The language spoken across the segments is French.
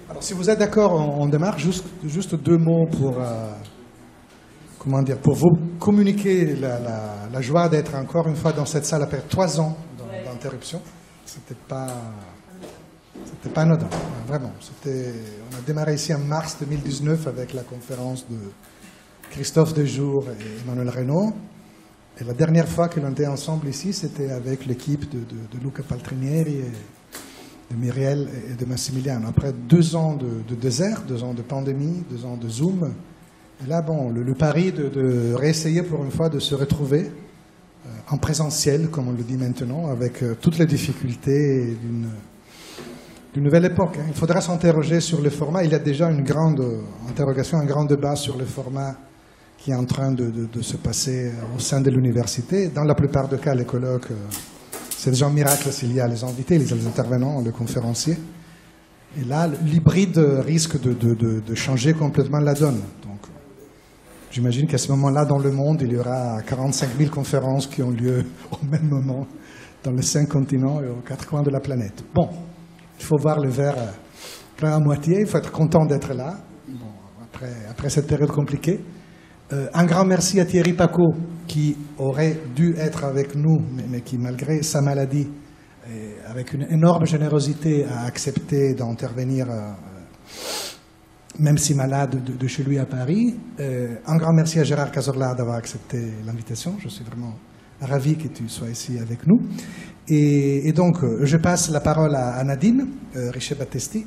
Alors, si vous êtes d'accord, on démarre. Juste deux mots pour, comment dire, pour vous communiquer la joie d'être encore une fois dans cette salle après 3 ans d'interruption. C'était pas anodin, vraiment. On a démarré ici en mars 2019 avec la conférence de Christophe Dejour et Emmanuel Reynaud. Et la dernière fois que l'on était ensemble ici, c'était avec l'équipe de Luca Paltrinieri, et de Myriel et de Massimiliano. Après 2 ans de désert, 2 ans de pandémie, 2 ans de Zoom, et là, bon, le pari de réessayer pour une fois de se retrouver en présentiel, comme on le dit maintenant, avec toutes les difficultés d'une nouvelle époque. Il faudra s'interroger sur le format. Il y a déjà une grande interrogation, un grand débat sur le format qui est en train de se passer au sein de l'université. Dans la plupart des cas, les colloques, c'est déjà un miracle s'il y a les invités, les intervenants, les conférenciers. Et là, l'hybride risque de changer complètement la donne. Donc, j'imagine qu'à ce moment-là, dans le monde, il y aura 45 000 conférences qui ont lieu au même moment dans les 5 continents et aux 4 coins de la planète. Bon, il faut voir le verre plein à moitié, il faut être content d'être là, bon, après cette période compliquée. Un grand merci à Thierry Pacaud, qui aurait dû être avec nous, mais qui, malgré sa maladie, avec une énorme générosité, a accepté d'intervenir, même si malade, de chez lui à Paris. Un grand merci à Gérard Cazorla d'avoir accepté l'invitation. Je suis vraiment ravi que tu sois ici avec nous. Et donc, je passe la parole à Nadine Richet-Battesti,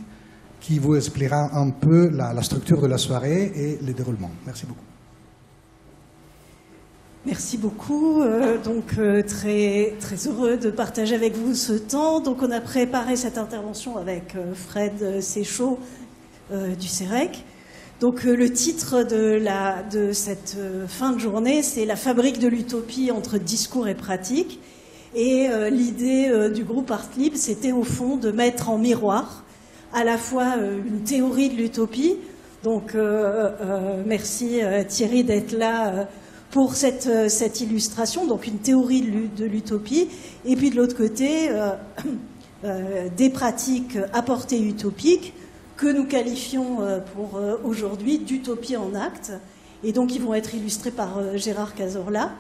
qui vous expliquera un peu la structure de la soirée et le déroulement. Merci beaucoup. Merci beaucoup. Très heureux de partager avec vous ce temps. Donc, on a préparé cette intervention avec Fred Séchaud du CEREC. Donc, le titre de cette fin de journée, c'est La fabrique de l'utopie entre discours et pratique. Et l'idée du groupe Art Libre, c'était au fond de mettre en miroir à la fois une théorie de l'utopie. Donc, merci Thierry d'être là pour cette illustration, donc une théorie de l'utopie, et puis de l'autre côté, des pratiques à portée utopique que nous qualifions pour aujourd'hui d'utopie en acte, et donc ils vont être illustrés par Gérard Cazorla,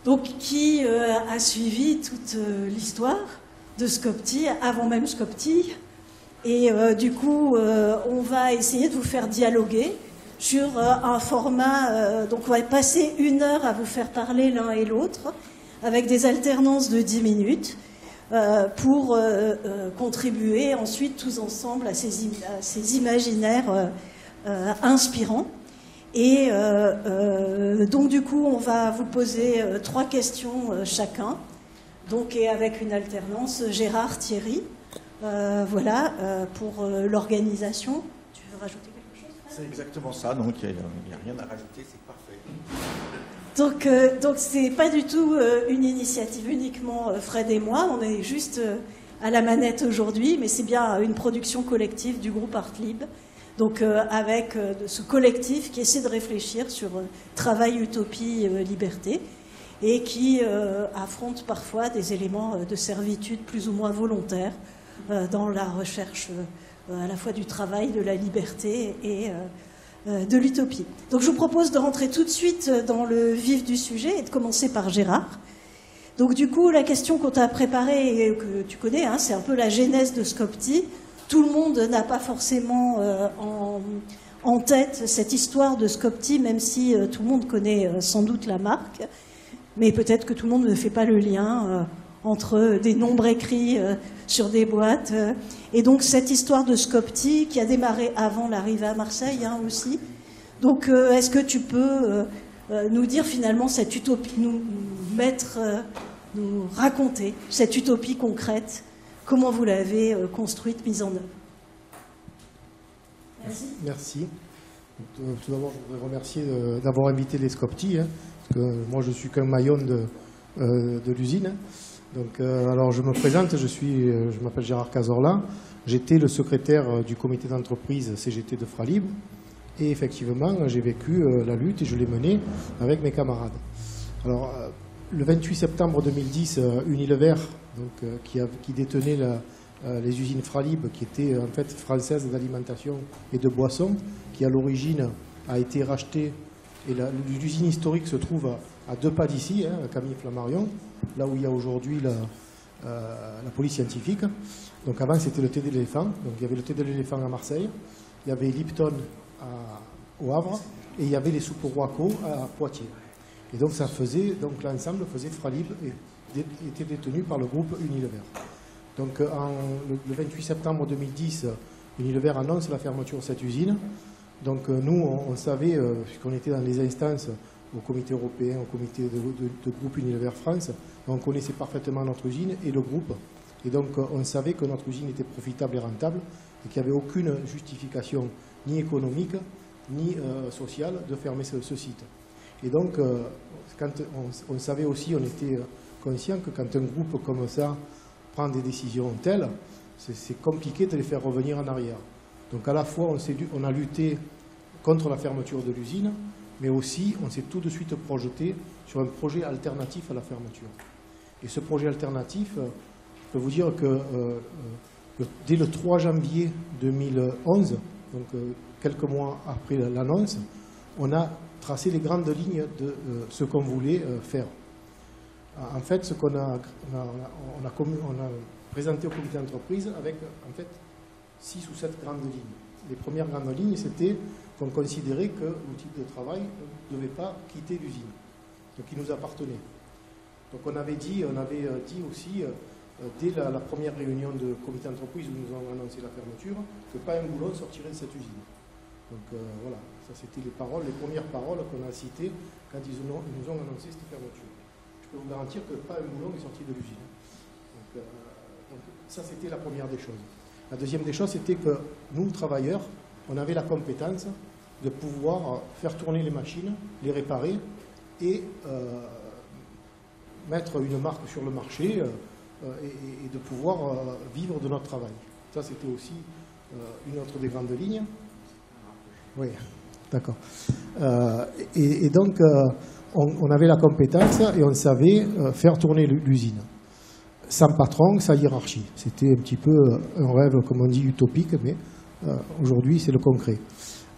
donc qui a suivi toute l'histoire de Scopti, avant même Scopti, et du coup, on va essayer de vous faire dialoguer sur un format, donc on va passer 1 heure à vous faire parler l'un et l'autre, avec des alternances de 10 minutes, pour contribuer ensuite tous ensemble à ces imaginaires inspirants. Et donc du coup, on va vous poser 3 questions chacun, donc, et avec une alternance Gérard, Thierry, voilà, pour l'organisation. Tu veux rajouter ? C'est exactement ça, donc il n'y a rien à rajouter, c'est parfait. Donc c'est pas du tout une initiative uniquement Fred et moi, on est juste à la manette aujourd'hui, mais c'est bien une production collective du groupe Art Libre, donc avec ce collectif qui essaie de réfléchir sur travail, utopie, liberté, et qui affronte parfois des éléments de servitude plus ou moins volontaires dans la recherche à la fois du travail, de la liberté et de l'utopie. Donc je vous propose de rentrer tout de suite dans le vif du sujet et de commencer par Gérard. Donc du coup, la question qu'on t'a préparée et que tu connais, hein, c'est un peu la genèse de Scopti. Tout le monde n'a pas forcément en tête cette histoire de Scopti, même si tout le monde connaît sans doute la marque, mais peut-être que tout le monde ne fait pas le lien entre des nombres écrits sur des boîtes. Et donc cette histoire de Scopti qui a démarré avant l'arrivée à Marseille aussi. Donc est-ce que tu peux nous dire finalement cette utopie, nous raconter cette utopie concrète, comment vous l'avez construite, mise en œuvre? Merci. Merci. Tout d'abord, je voudrais remercier d'avoir invité les Scopti, hein, parce que moi je suis qu'un maillon de l'usine. Donc, alors je me présente, je m'appelle Gérard Cazorla, j'étais le secrétaire du comité d'entreprise CGT de Fralibre, et effectivement j'ai vécu la lutte et je l'ai menée avec mes camarades. Alors le 28 septembre 2010, Unilever, donc, qui détenait les usines Fralib, qui étaient en fait françaises d'alimentation et de boissons, qui à l'origine a été rachetée. Et l'usine historique se trouve à 2 pas d'ici, à Camille-Flammarion, là où il y a aujourd'hui la police scientifique. Donc avant c'était le thé de l'éléphant, donc il y avait le thé de l'éléphant à Marseille, il y avait Lipton au Havre, et il y avait les soupes Roaco à Poitiers. Et donc ça faisait, donc l'ensemble faisait Fralib et était détenu par le groupe Unilever. Donc le 28 septembre 2010, Unilever annonce la fermeture de cette usine. Donc nous, on savait, puisqu'on était dans les instances au comité européen, au comité de groupe Unilever France, on connaissait parfaitement notre usine et le groupe. Et donc on savait que notre usine était profitable et rentable et qu'il n'y avait aucune justification ni économique ni sociale de fermer ce site. Et donc, quand on savait aussi, on était conscient que quand un groupe comme ça prend des décisions telles, c'est compliqué de les faire revenir en arrière. Donc à la fois, on a lutté contre la fermeture de l'usine, mais aussi on s'est tout de suite projeté sur un projet alternatif à la fermeture. Et ce projet alternatif, je peux vous dire que dès le 3 janvier 2011, donc quelques mois après l'annonce, on a tracé les grandes lignes de ce qu'on voulait faire. En fait, ce qu'on a présenté au comité d'entreprise avec en fait 6 ou 7 grandes lignes. Les premières grandes lignes, c'était qu'on considérait que l'outil de travail ne devait pas quitter l'usine, donc il nous appartenait. Donc on avait dit aussi, dès la première réunion de comité d'entreprise où nous avons annoncé la fermeture, que pas un boulon sortirait de cette usine. Donc voilà, ça c'était les premières paroles qu'on a citées quand ils nous ont annoncé cette fermeture. Je peux vous garantir que pas un boulon est sorti de l'usine. Donc ça c'était la première des choses. La deuxième des choses, c'était que nous, travailleurs, on avait la compétence de pouvoir faire tourner les machines, les réparer et mettre une marque sur le marché et de pouvoir vivre de notre travail. Ça, c'était aussi une autre des grandes lignes. Oui, d'accord. Et donc, on avait la compétence et on savait faire tourner l'usine. Sans patron, sans hiérarchie. C'était un petit peu un rêve, comme on dit, utopique, mais aujourd'hui, c'est le concret.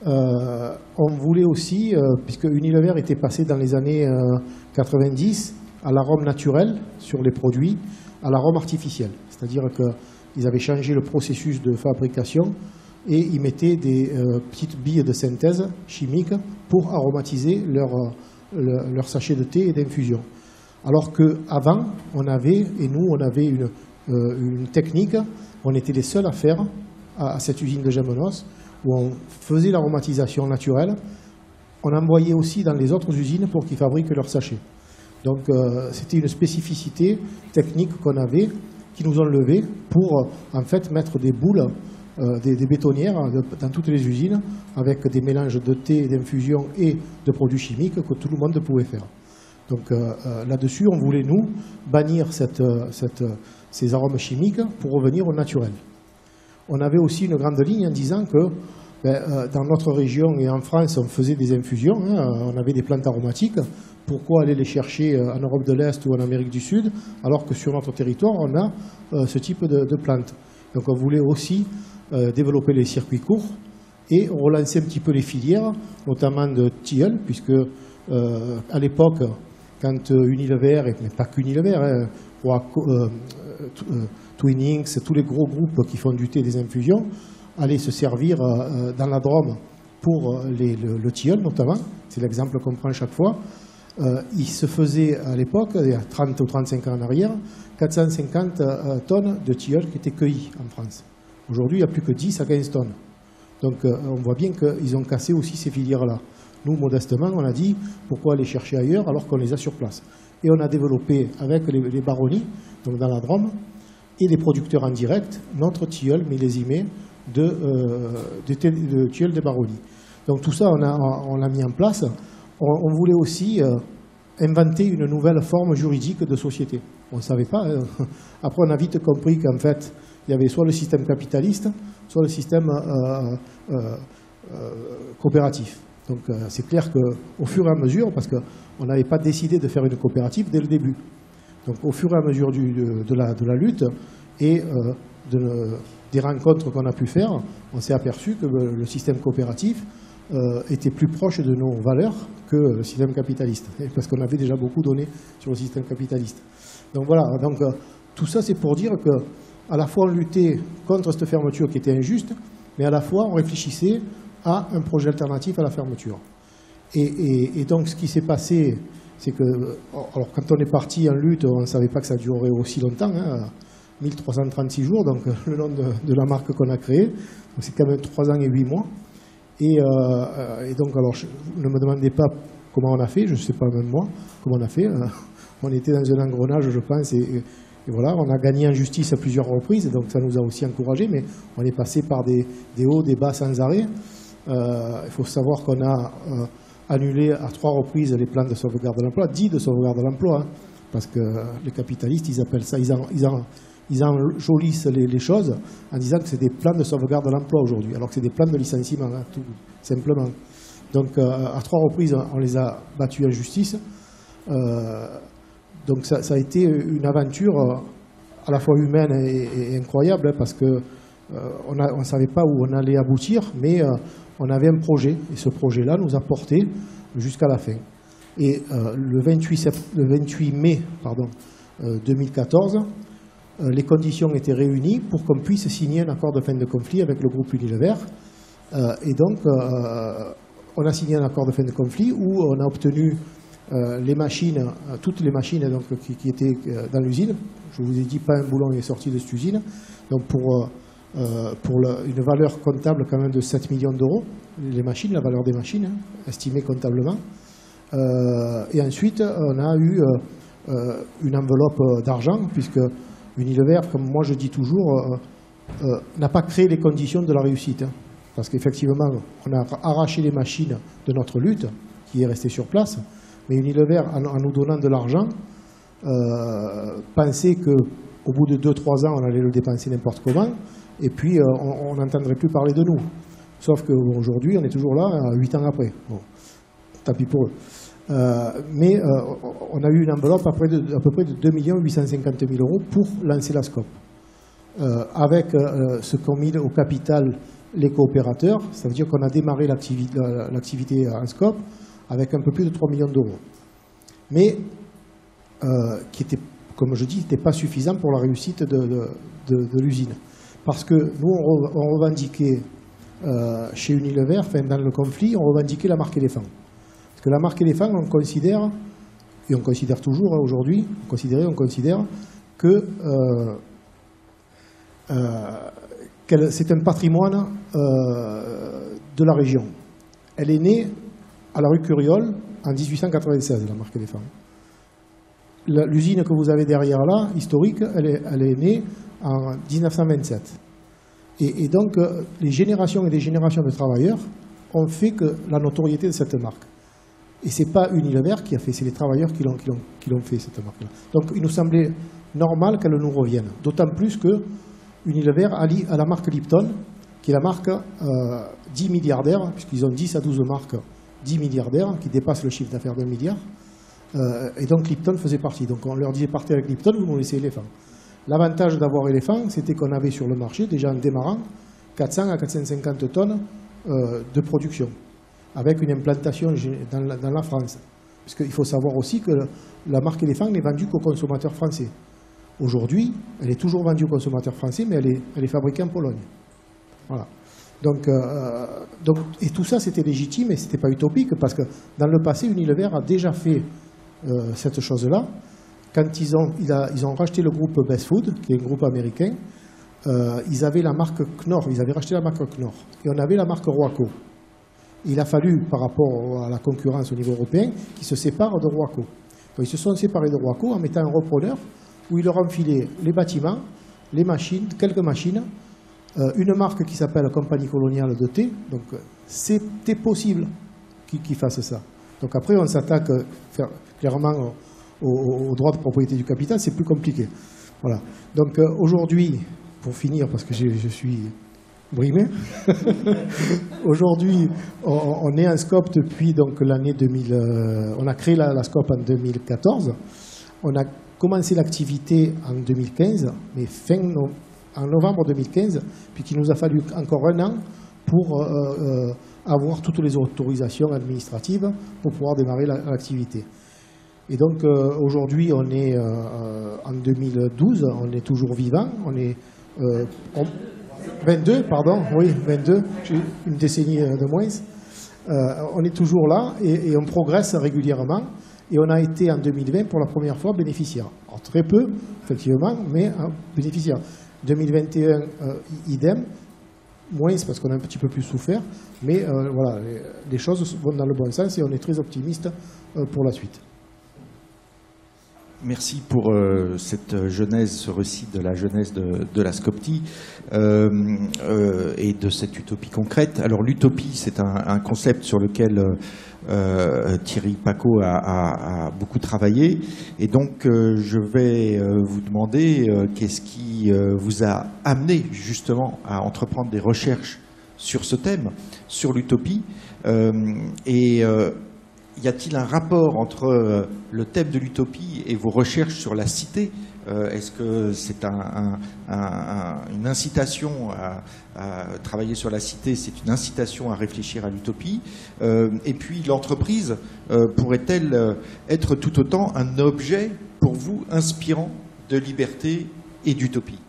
On voulait aussi, puisque Unilever était passé dans les années 90 à l'arôme naturel sur les produits, à l'arôme artificiel. C'est-à-dire qu'ils avaient changé le processus de fabrication et ils mettaient des petites billes de synthèse chimiques pour aromatiser leur sachet de thé et d'infusion. Alors qu'avant, on avait une technique, on était les seuls à faire à cette usine de Gémenos, où on faisait l'aromatisation naturelle, on envoyait aussi dans les autres usines pour qu'ils fabriquent leurs sachets. Donc c'était une spécificité technique qu'on avait, qui nous ont levé pour en fait mettre des boules, des bétonnières dans toutes les usines, avec des mélanges de thé, d'infusion et de produits chimiques que tout le monde pouvait faire. Donc là-dessus, on voulait, nous, bannir ces arômes chimiques pour revenir au naturel. On avait aussi une grande ligne en disant que dans notre région et en France, on faisait des infusions, on avait des plantes aromatiques. Pourquoi aller les chercher en Europe de l'Est ou en Amérique du Sud, alors que sur notre territoire, on a ce type de plantes. Donc on voulait aussi développer les circuits courts et relancer un petit peu les filières, notamment de tilleul, puisque à l'époque, quand Unilever, mais pas qu'Unilever, Twinings, tous les gros groupes qui font du thé et des infusions, allaient se servir dans la Drôme pour le tilleul notamment, c'est l'exemple qu'on prend chaque fois. Il se faisait à l'époque, il y a 30 ou 35 ans en arrière, 450 tonnes de tilleul qui étaient cueillis en France. Aujourd'hui, il n'y a plus que 10 à 15 tonnes. Donc on voit bien qu'ils ont cassé aussi ces filières-là. Nous, modestement, on a dit pourquoi aller chercher ailleurs alors qu'on les a sur place. Et on a développé avec les baronnies, donc dans la Drôme, et les producteurs en direct, notre tilleul millésimé de tilleul des baronnies. Donc tout ça, on l'a mis en place. On voulait aussi inventer une nouvelle forme juridique de société. On ne savait pas. Après, on a vite compris qu'en fait, il y avait soit le système capitaliste, soit le système coopératif. Donc c'est clair qu'au fur et à mesure, parce qu'on n'avait pas décidé de faire une coopérative dès le début, donc au fur et à mesure de la lutte, et des rencontres qu'on a pu faire, on s'est aperçu que le système coopératif était plus proche de nos valeurs que le système capitaliste, parce qu'on avait déjà beaucoup donné sur le système capitaliste. Donc voilà, tout ça c'est pour dire qu'à la fois on luttait contre cette fermeture qui était injuste, mais à la fois on réfléchissait à un projet alternatif à la fermeture. Et donc ce qui s'est passé, c'est que alors, quand on est parti en lutte, on ne savait pas que ça durerait aussi longtemps, hein, 1336 jours, donc le nom de la marque qu'on a créée. C'est quand même 3 ans et 8 mois. Et donc, alors, ne me demandez pas comment on a fait, je ne sais pas même moi comment on a fait. On était dans un engrenage, je pense, et voilà, on a gagné en justice à plusieurs reprises, donc ça nous a aussi encouragés, mais on est passé par des hauts, des bas sans arrêt. Il faut savoir qu'on a annulé à 3 reprises les plans de sauvegarde de l'emploi, 10 de sauvegarde de l'emploi, hein, parce que les capitalistes, ils appellent ça, ils enjolissent les choses en disant que c'est des plans de sauvegarde de l'emploi aujourd'hui, alors que c'est des plans de licenciement, hein, tout simplement. Donc à 3 reprises, on les a battus en justice. Donc ça a été une aventure à la fois humaine et incroyable, hein, parce que on ne savait pas où on allait aboutir, mais on avait un projet, et ce projet-là nous a porté jusqu'à la fin. Et le 28 mai 2014, les conditions étaient réunies pour qu'on puisse signer un accord de fin de conflit avec le groupe Unilever. Et donc, on a signé un accord de fin de conflit où on a obtenu les machines, toutes les machines donc, qui étaient dans l'usine. Je vous ai dit, pas un boulon est sorti de cette usine. Donc, pour une valeur comptable quand même de 7 millions d'euros, les machines, la valeur des machines, hein, estimée comptablement. Et ensuite, on a eu une enveloppe d'argent, puisque Unilever, comme moi je dis toujours, n'a pas créé les conditions de la réussite. Hein, parce qu'effectivement, on a arraché les machines de notre lutte, qui est restée sur place, mais Unilever, en nous donnant de l'argent, pensait qu'au bout de 2-3 ans, on allait le dépenser n'importe comment, et puis on n'entendrait plus parler de nous. Sauf qu'aujourd'hui, on est toujours là, 8 ans après. Bon, tant pis pour eux. Mais on a eu une enveloppe à peu près de 2 850 000 euros pour lancer la SCOP. Avec ce qu'ont mis au capital les coopérateurs, ça veut dire qu'on a démarré l'activité en SCOP avec un peu plus de 3 millions d'euros. Mais qui était, comme je dis, n'était pas suffisant pour la réussite de l'usine. Parce que nous, on revendiquait chez Unilever, dans le conflit, on revendiquait la marque éléphant. Parce que la marque éléphant, on considère, et on considère toujours aujourd'hui, on considère que c'est un patrimoine de la région. Elle est née à la rue Curiole en 1896, la marque éléphant. L'usine que vous avez derrière là, historique, elle est née en 1927. Et donc, les générations et des générations de travailleurs ont fait que la notoriété de cette marque. Et ce n'est pas Unilever qui a fait, c'est les travailleurs qui l'ont fait, cette marque-là. Donc, il nous semblait normal qu'elle nous revienne. D'autant plus que Unilever allie à la marque Lipton, qui est la marque 10 milliardaires, puisqu'ils ont 10 à 12 marques 10 milliardaires, qui dépassent le chiffre d'affaires d'1 milliard. Et donc, Lipton faisait partie. Donc, on leur disait, partez avec Lipton, vous nous laissez éléphant. L'avantage d'avoir éléphant, c'était qu'on avait sur le marché, déjà en démarrant, 400 à 450 tonnes de production, avec une implantation dans la France. Parce qu'il faut savoir aussi que la marque éléphant n'est vendue qu'aux consommateurs français. Aujourd'hui, elle est toujours vendue aux consommateurs français, mais elle est fabriquée en Pologne. Voilà. Donc, et tout ça, c'était légitime et ce n'était pas utopique, parce que dans le passé, Unilever a déjà fait cette chose-là. Quand ils ont racheté le groupe Best Food, qui est un groupe américain, ils avaient la marque Knorr, ils avaient racheté la marque Knorr, et on avait la marque Roaco. Il a fallu, par rapport à la concurrence au niveau européen, qu'ils se séparent de Roaco. Donc, ils se sont séparés de Roaco en mettant un repreneur où ils leur ont filé les bâtiments, les machines, quelques machines, une marque qui s'appelle Compagnie Coloniale de thé. Donc, c'était possible qu'ils fassent ça. Donc après, on s'attaque clairement au droit de propriété du capital, c'est plus compliqué. Voilà. Donc aujourd'hui, pour finir, parce que je suis brimé, aujourd'hui, on est en SCOP depuis l'année 2000. On a créé la SCOP en 2014. On a commencé l'activité en 2015, mais en novembre 2015, puis qu'il nous a fallu encore un an pour avoir toutes les autorisations administratives pour pouvoir démarrer l'activité. Et donc aujourd'hui, on est en 2012, on est toujours vivant, on est 22, pardon, oui, 22, j'ai une décennie de moins. On est toujours là et on progresse régulièrement. Et on a été en 2020 pour la première fois bénéficiaire. Alors très peu, effectivement, mais bénéficiaire. 2021, idem, moins parce qu'on a un petit peu plus souffert, mais voilà, les choses vont dans le bon sens et on est très optimiste pour la suite. Merci pour cette genèse, ce récit de la genèse de la Scopti et de cette utopie concrète. Alors l'utopie, c'est un concept sur lequel Thierry Pacaud a beaucoup travaillé. Et donc je vais vous demander qu'est-ce qui vous a amené justement à entreprendre des recherches sur ce thème, sur l'utopie y a-t-il un rapport entre le thème de l'utopie et vos recherches sur la cité? Est-ce que c'est une incitation à travailler sur la cité, c'est une incitation à réfléchir à l'utopie? Et puis l'entreprise pourrait-elle être tout autant un objet pour vous inspirant de liberté et d'utopie?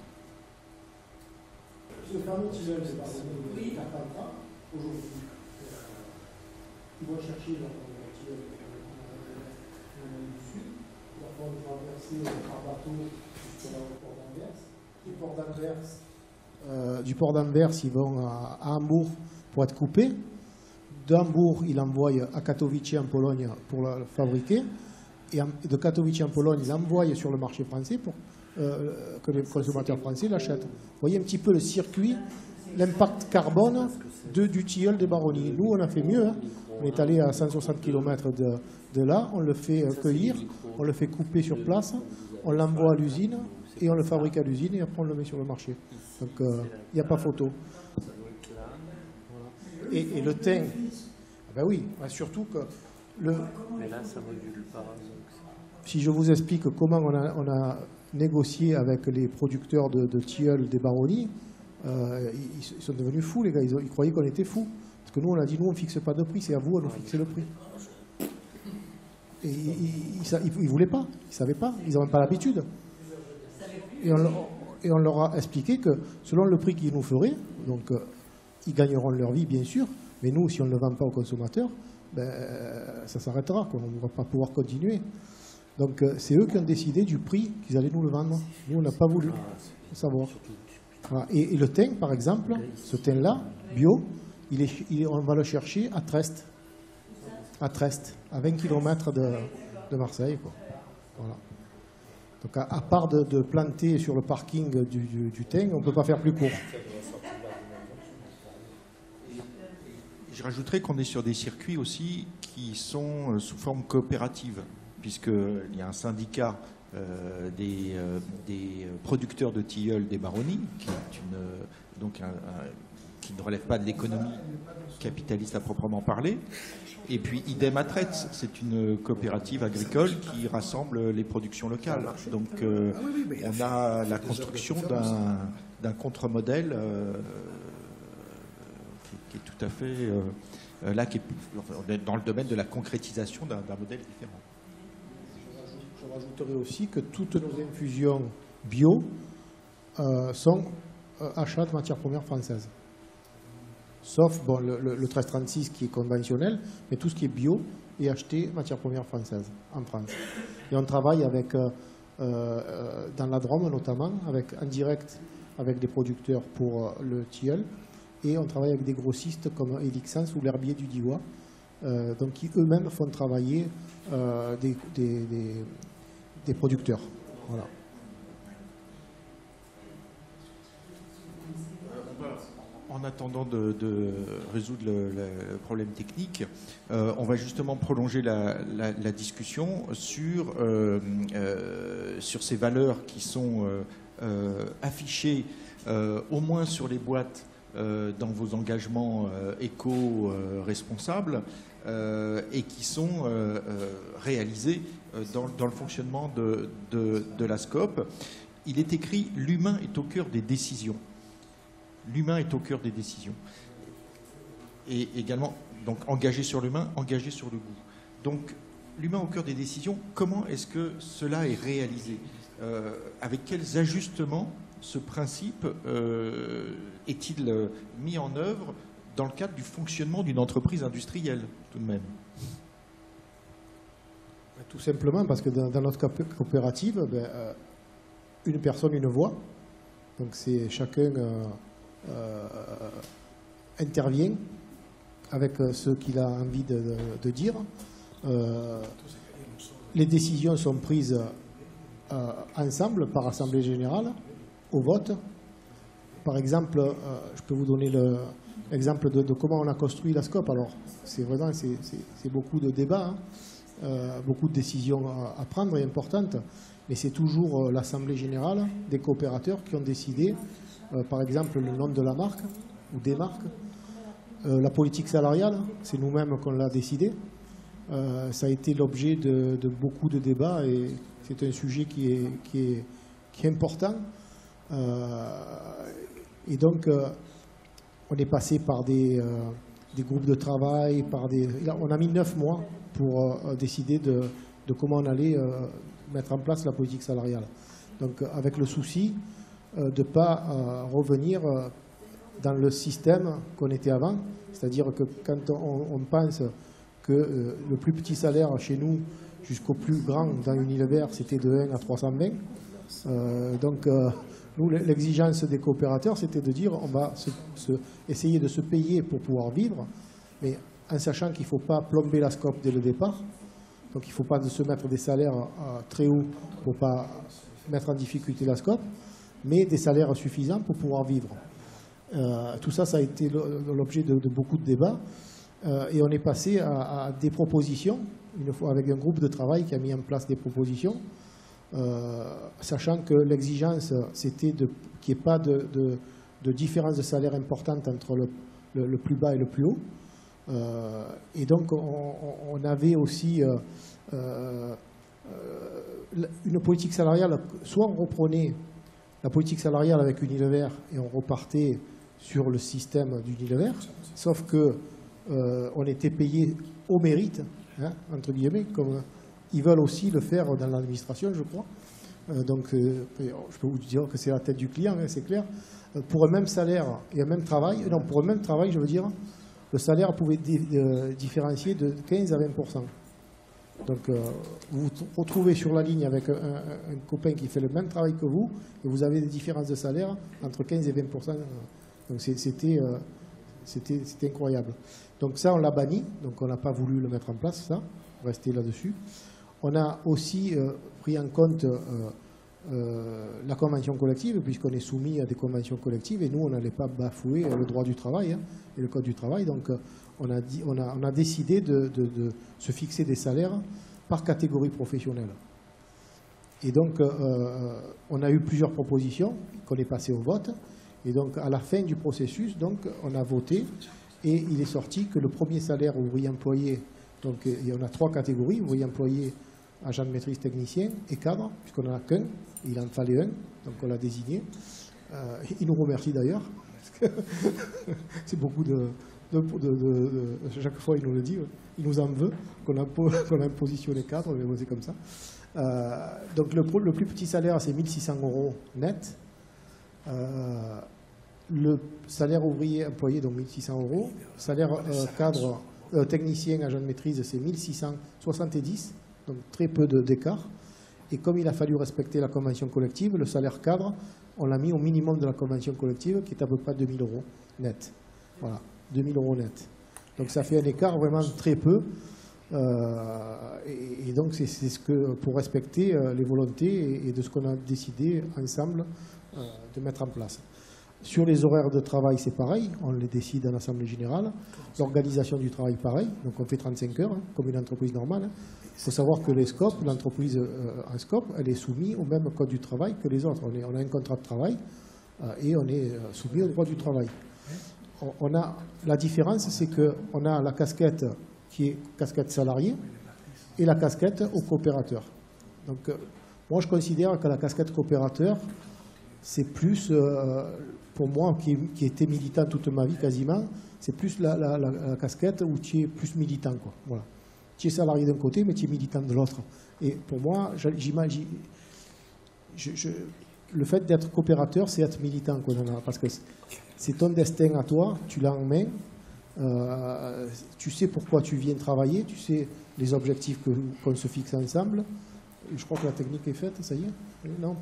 Du port d'Anvers, ils vont à Hambourg pour être coupés. D'Hambourg, ils l'envoient à Katowice en Pologne pour la fabriquer. Et de Katowice en Pologne, ils l'envoient sur le marché français pour que les consommateurs français l'achètent. Vous voyez un petit peu le circuit, l'impact carbone du tilleul des baronnies. Nous, on a fait mieux. Hein. On est allé à 160 km de là, on le fait cueillir, on le fait couper sur place, on l'envoie à l'usine et on le fabrique à l'usine et après on le met sur le marché. Donc il n'y a pas photo. Et le thym, ben oui, surtout que Mais là, ça module pas. Si je vous explique comment on a négocié avec les producteurs de tilleul des baronnies, ils sont devenus fous, les gars. Ils croyaient qu'on était fous. Parce que nous, on a dit, nous, on ne fixe pas de prix, c'est à vous, on nous fixer le prix. Et ils ne voulaient pas, ils ne savaient pas, ils n'avaient pas l'habitude. Et on leur a expliqué que selon le prix qu'ils nous feraient, donc ils gagneront leur vie, bien sûr, mais nous, si on ne le vend pas aux consommateurs, ben, ça s'arrêtera, on ne va pas pouvoir continuer. Donc c'est eux qui ont décidé du prix qu'ils allaient nous le vendre. Nous, on n'a pas voulu savoir. Voilà. Et le thym, par exemple, ce thym-là, bio, on va le chercher à Trest. À Trest, à 20 km de Marseille. Quoi. Voilà. Donc à part de planter sur le parking du thym, on ne peut pas faire plus court. Je rajouterais qu'on est sur des circuits aussi qui sont sous forme coopérative, puisqu'il y a un syndicat des producteurs de tilleul des baronnies, qui est qui ne relève pas de l'économie capitaliste à proprement parler. Et puis idem à Traite, c'est une coopérative agricole qui rassemble les productions locales. Donc on a la construction d'un contre-modèle qui est tout à fait là, qui est dans le domaine de la concrétisation d'un modèle différent. Je rajouterai aussi que toutes nos infusions bio sont achats de matières premières françaises. Sauf bon, le 1336 qui est conventionnel, mais tout ce qui est bio est acheté matières premières françaises en France. Et on travaille avec, dans la Drôme notamment, en direct avec des producteurs pour le tilleul, et on travaille avec des grossistes comme Elixens ou l'herbier du Diois, donc qui eux-mêmes font travailler des producteurs. Voilà. En attendant de résoudre le problème technique, on va justement prolonger la discussion sur ces valeurs qui sont affichées au moins sur les boîtes dans vos engagements éco-responsables et qui sont réalisées dans le fonctionnement de la SCOP. il est écrit « L'humain est au cœur des décisions ». L'humain est au cœur des décisions. Et également, donc, engagé sur l'humain, engagé sur le goût. Donc, l'humain au cœur des décisions, comment est-ce que cela est réalisé? Avec quels ajustements ce principe est-il mis en œuvre dans le cadre du fonctionnement d'une entreprise industrielle, tout de même? Tout simplement parce que dans notre coopérative, une personne, une voix. Donc c'est chacun intervient avec ce qu'il a envie de dire. Les décisions sont prises ensemble par assemblée générale, au vote. Par exemple, je peux vous donner l'exemple de comment on a construit la SCOP. Alors, c'est vraiment c'est beaucoup de débats, beaucoup de décisions à prendre et importantes, mais c'est toujours l'assemblée générale des coopérateurs qui ont décidé, par exemple, le nom de la marque ou des marques. La politique salariale, c'est nous-mêmes qu'on l'a décidé. Ça a été l'objet de beaucoup de débats et c'est un sujet qui est important. Et donc, on est passé par des groupes de travail, on a mis 9 mois pour décider de comment on allait mettre en place la politique salariale. Donc, avec le souci de ne pas revenir dans le système qu'on était avant, c'est-à-dire que quand on pense que le plus petit salaire chez nous jusqu'au plus grand dans Unilever, c'était de 1 à 320. Donc, nous, l'exigence des coopérateurs, c'était de dire on va essayer de se payer pour pouvoir vivre, mais en sachant qu'il ne faut pas plomber la SCOP dès le départ. Donc, il ne faut pas se mettre des salaires très hauts pour ne pas mettre en difficulté la SCOP, mais des salaires suffisants pour pouvoir vivre. Tout ça, ça a été l'objet de beaucoup de débats. Et on est passé à des propositions, une fois avec un groupe de travail qui a mis en place des propositions, sachant que l'exigence, c'était qu'il n'y ait pas de différence de salaire importante entre le plus bas et le plus haut. Et donc, on avait aussi une politique salariale, soit on reprenait la politique salariale avec Unilever et on repartait sur le système d'Unilever, sauf que on était payé au mérite, hein, entre guillemets, comme ils veulent aussi le faire dans l'administration, je crois. Donc, je peux vous dire que c'est la tête du client, hein, c'est clair. Pour un même salaire et un même travail, non, pour un même travail, je veux dire, le salaire pouvait différencier de 15 à 20%. Donc, vous vous retrouvez sur la ligne avec un copain qui fait le même travail que vous, et vous avez des différences de salaire entre 15 et 20%. Donc, c'était incroyable. Donc ça, on l'a banni, donc on n'a pas voulu le mettre en place, ça, rester là-dessus. On a aussi pris en compte la convention collective, puisqu'on est soumis à des conventions collectives, et nous, on n'allait pas bafouer le droit du travail hein, et le code du travail. Donc on a décidé de se fixer des salaires par catégorie professionnelle. Et donc, on a eu plusieurs propositions qu'on est passé au vote. Et donc, à la fin du processus, donc, on a voté et il est sorti que le premier salaire ouvrier employé, donc il y en a 3 catégories, ouvrier employé, agent de maîtrise technicien et cadre, puisqu'on n'en a qu'un, il en fallait un, donc on l'a désigné. Il nous remercie d'ailleurs, parce que c'est beaucoup chaque fois il nous le dit, il nous en veut, qu'on a positionné cadre, mais bon, c'est comme ça. Donc le plus petit salaire, c'est 1 600 € net. Le salaire ouvrier employé, donc 1 600 €. Salaire cadre technicien, agent de maîtrise, c'est 1 670, donc très peu d'écart. Et comme il a fallu respecter la convention collective, le salaire cadre, on l'a mis au minimum de la convention collective, qui est à peu près 2 000 € net. Voilà, 2 000 € net. Donc ça fait un écart vraiment très peu. Et donc c'est ce que, pour respecter les volontés et de ce qu'on a décidé ensemble de mettre en place. Sur les horaires de travail, c'est pareil, on les décide en assemblée générale. L'organisation du travail, pareil, donc on fait 35 heures, hein, comme une entreprise normale. Il faut savoir que les SCOP, l'entreprise en SCOP, elle est soumise au même code du travail que les autres. On a un contrat de travail et on est soumis au droit du travail. La différence, c'est qu'on a la casquette qui est casquette salariée et la casquette au coopérateur. Donc, Moi, je considère que la casquette coopérateur, c'est plus, pour moi, qui était militant toute ma vie quasiment, c'est plus la casquette où tu es plus militant, quoi. Voilà. Tu es salarié d'un côté, mais tu es militant de l'autre. Et pour moi, j'imagine, le fait d'être coopérateur, c'est être militant, quoi, parce que c'est ton destin à toi, tu l'as en main, tu sais pourquoi tu viens travailler, tu sais les objectifs qu'on se fixe ensemble. Je crois que la technique est faite, ça y est? Non?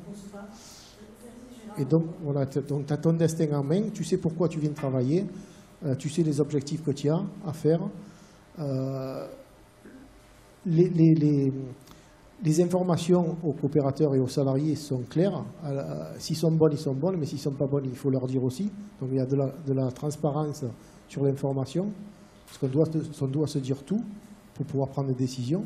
Et donc, voilà, tu as ton destin en main, tu sais pourquoi tu viens travailler, tu sais les objectifs que tu as à faire. Les informations aux coopérateurs et aux salariés sont claires. S'ils sont bonnes, ils sont bonnes, mais s'ils ne sont pas bonnes, il faut leur dire aussi. Donc il y a de la transparence sur l'information, parce qu'on doit se dire tout pour pouvoir prendre des décisions,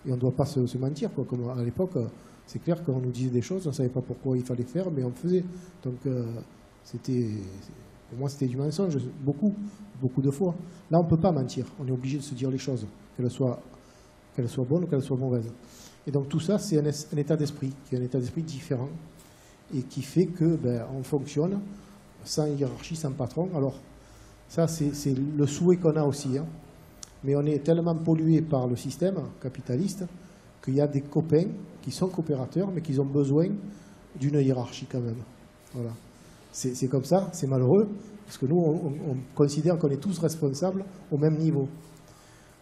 et on ne doit pas se mentir, quoi. Comme à l'époque, c'est clair qu'on nous disait des choses, on ne savait pas pourquoi il fallait faire, mais on le faisait. Donc pour moi, c'était du mensonge, beaucoup de fois. Là, on ne peut pas mentir, on est obligé de se dire les choses, qu'elles soient bonnes ou qu'elles soient mauvaises. Et donc tout ça, c'est un état d'esprit, qui est un état d'esprit différent, et qui fait que on fonctionne sans hiérarchie, sans patron. Alors ça, c'est le souhait qu'on a aussi, hein. Mais on est tellement pollué par le système capitaliste qu'il y a des copains qui sont coopérateurs, mais qui ont besoin d'une hiérarchie quand même. Voilà. C'est comme ça, c'est malheureux, parce que nous, on considère qu'on est tous responsables au même niveau.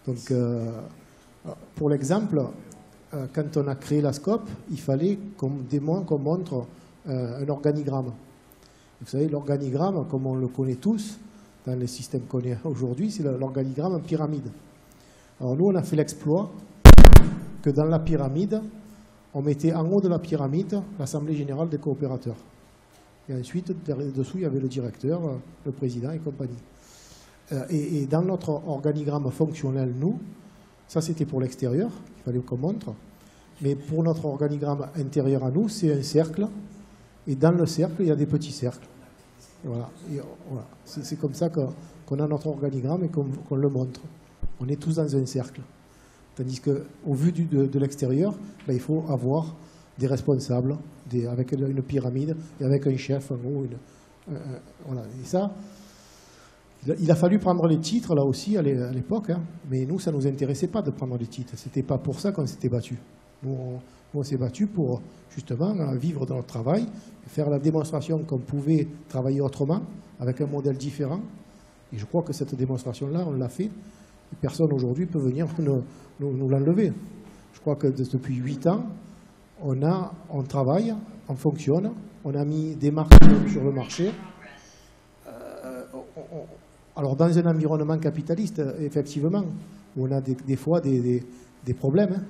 Donc, pour l'exemple, quand on a créé la SCOP, il fallait qu'on montre un organigramme. Vous savez, l'organigramme, comme on le connaît tous, dans les systèmes qu'on a aujourd'hui, c'est l'organigramme en pyramide. Alors nous, on a fait l'exploit que dans la pyramide, on mettait en haut de la pyramide l'Assemblée générale des coopérateurs. Et ensuite, dessous, il y avait le directeur, le président et compagnie. Et dans notre organigramme fonctionnel, nous, ça c'était pour l'extérieur, il fallait qu'on montre, mais pour notre organigramme intérieur à nous, c'est un cercle, et dans le cercle, il y a des petits cercles. Voilà. Voilà. C'est comme ça qu'on a notre organigramme et qu'on le montre. On est tous dans un cercle. Tandis qu'au vu de l'extérieur, il faut avoir des responsables, avec une pyramide et avec un chef en haut. Voilà. Et ça, il a fallu prendre les titres là aussi à l'époque, hein, mais nous, ça ne nous intéressait pas de prendre les titres. Ce n'était pas pour ça qu'on s'était battu. Nous, on s'est battu pour justement vivre dans notre travail, faire la démonstration qu'on pouvait travailler autrement, avec un modèle différent. Et je crois que cette démonstration-là, on l'a fait. Et personne aujourd'hui peut venir nous l'enlever. Je crois que depuis 8 ans, on travaille, on fonctionne, on a mis des marques sur le marché. Alors dans un environnement capitaliste, effectivement, où on a des fois des problèmes, hein,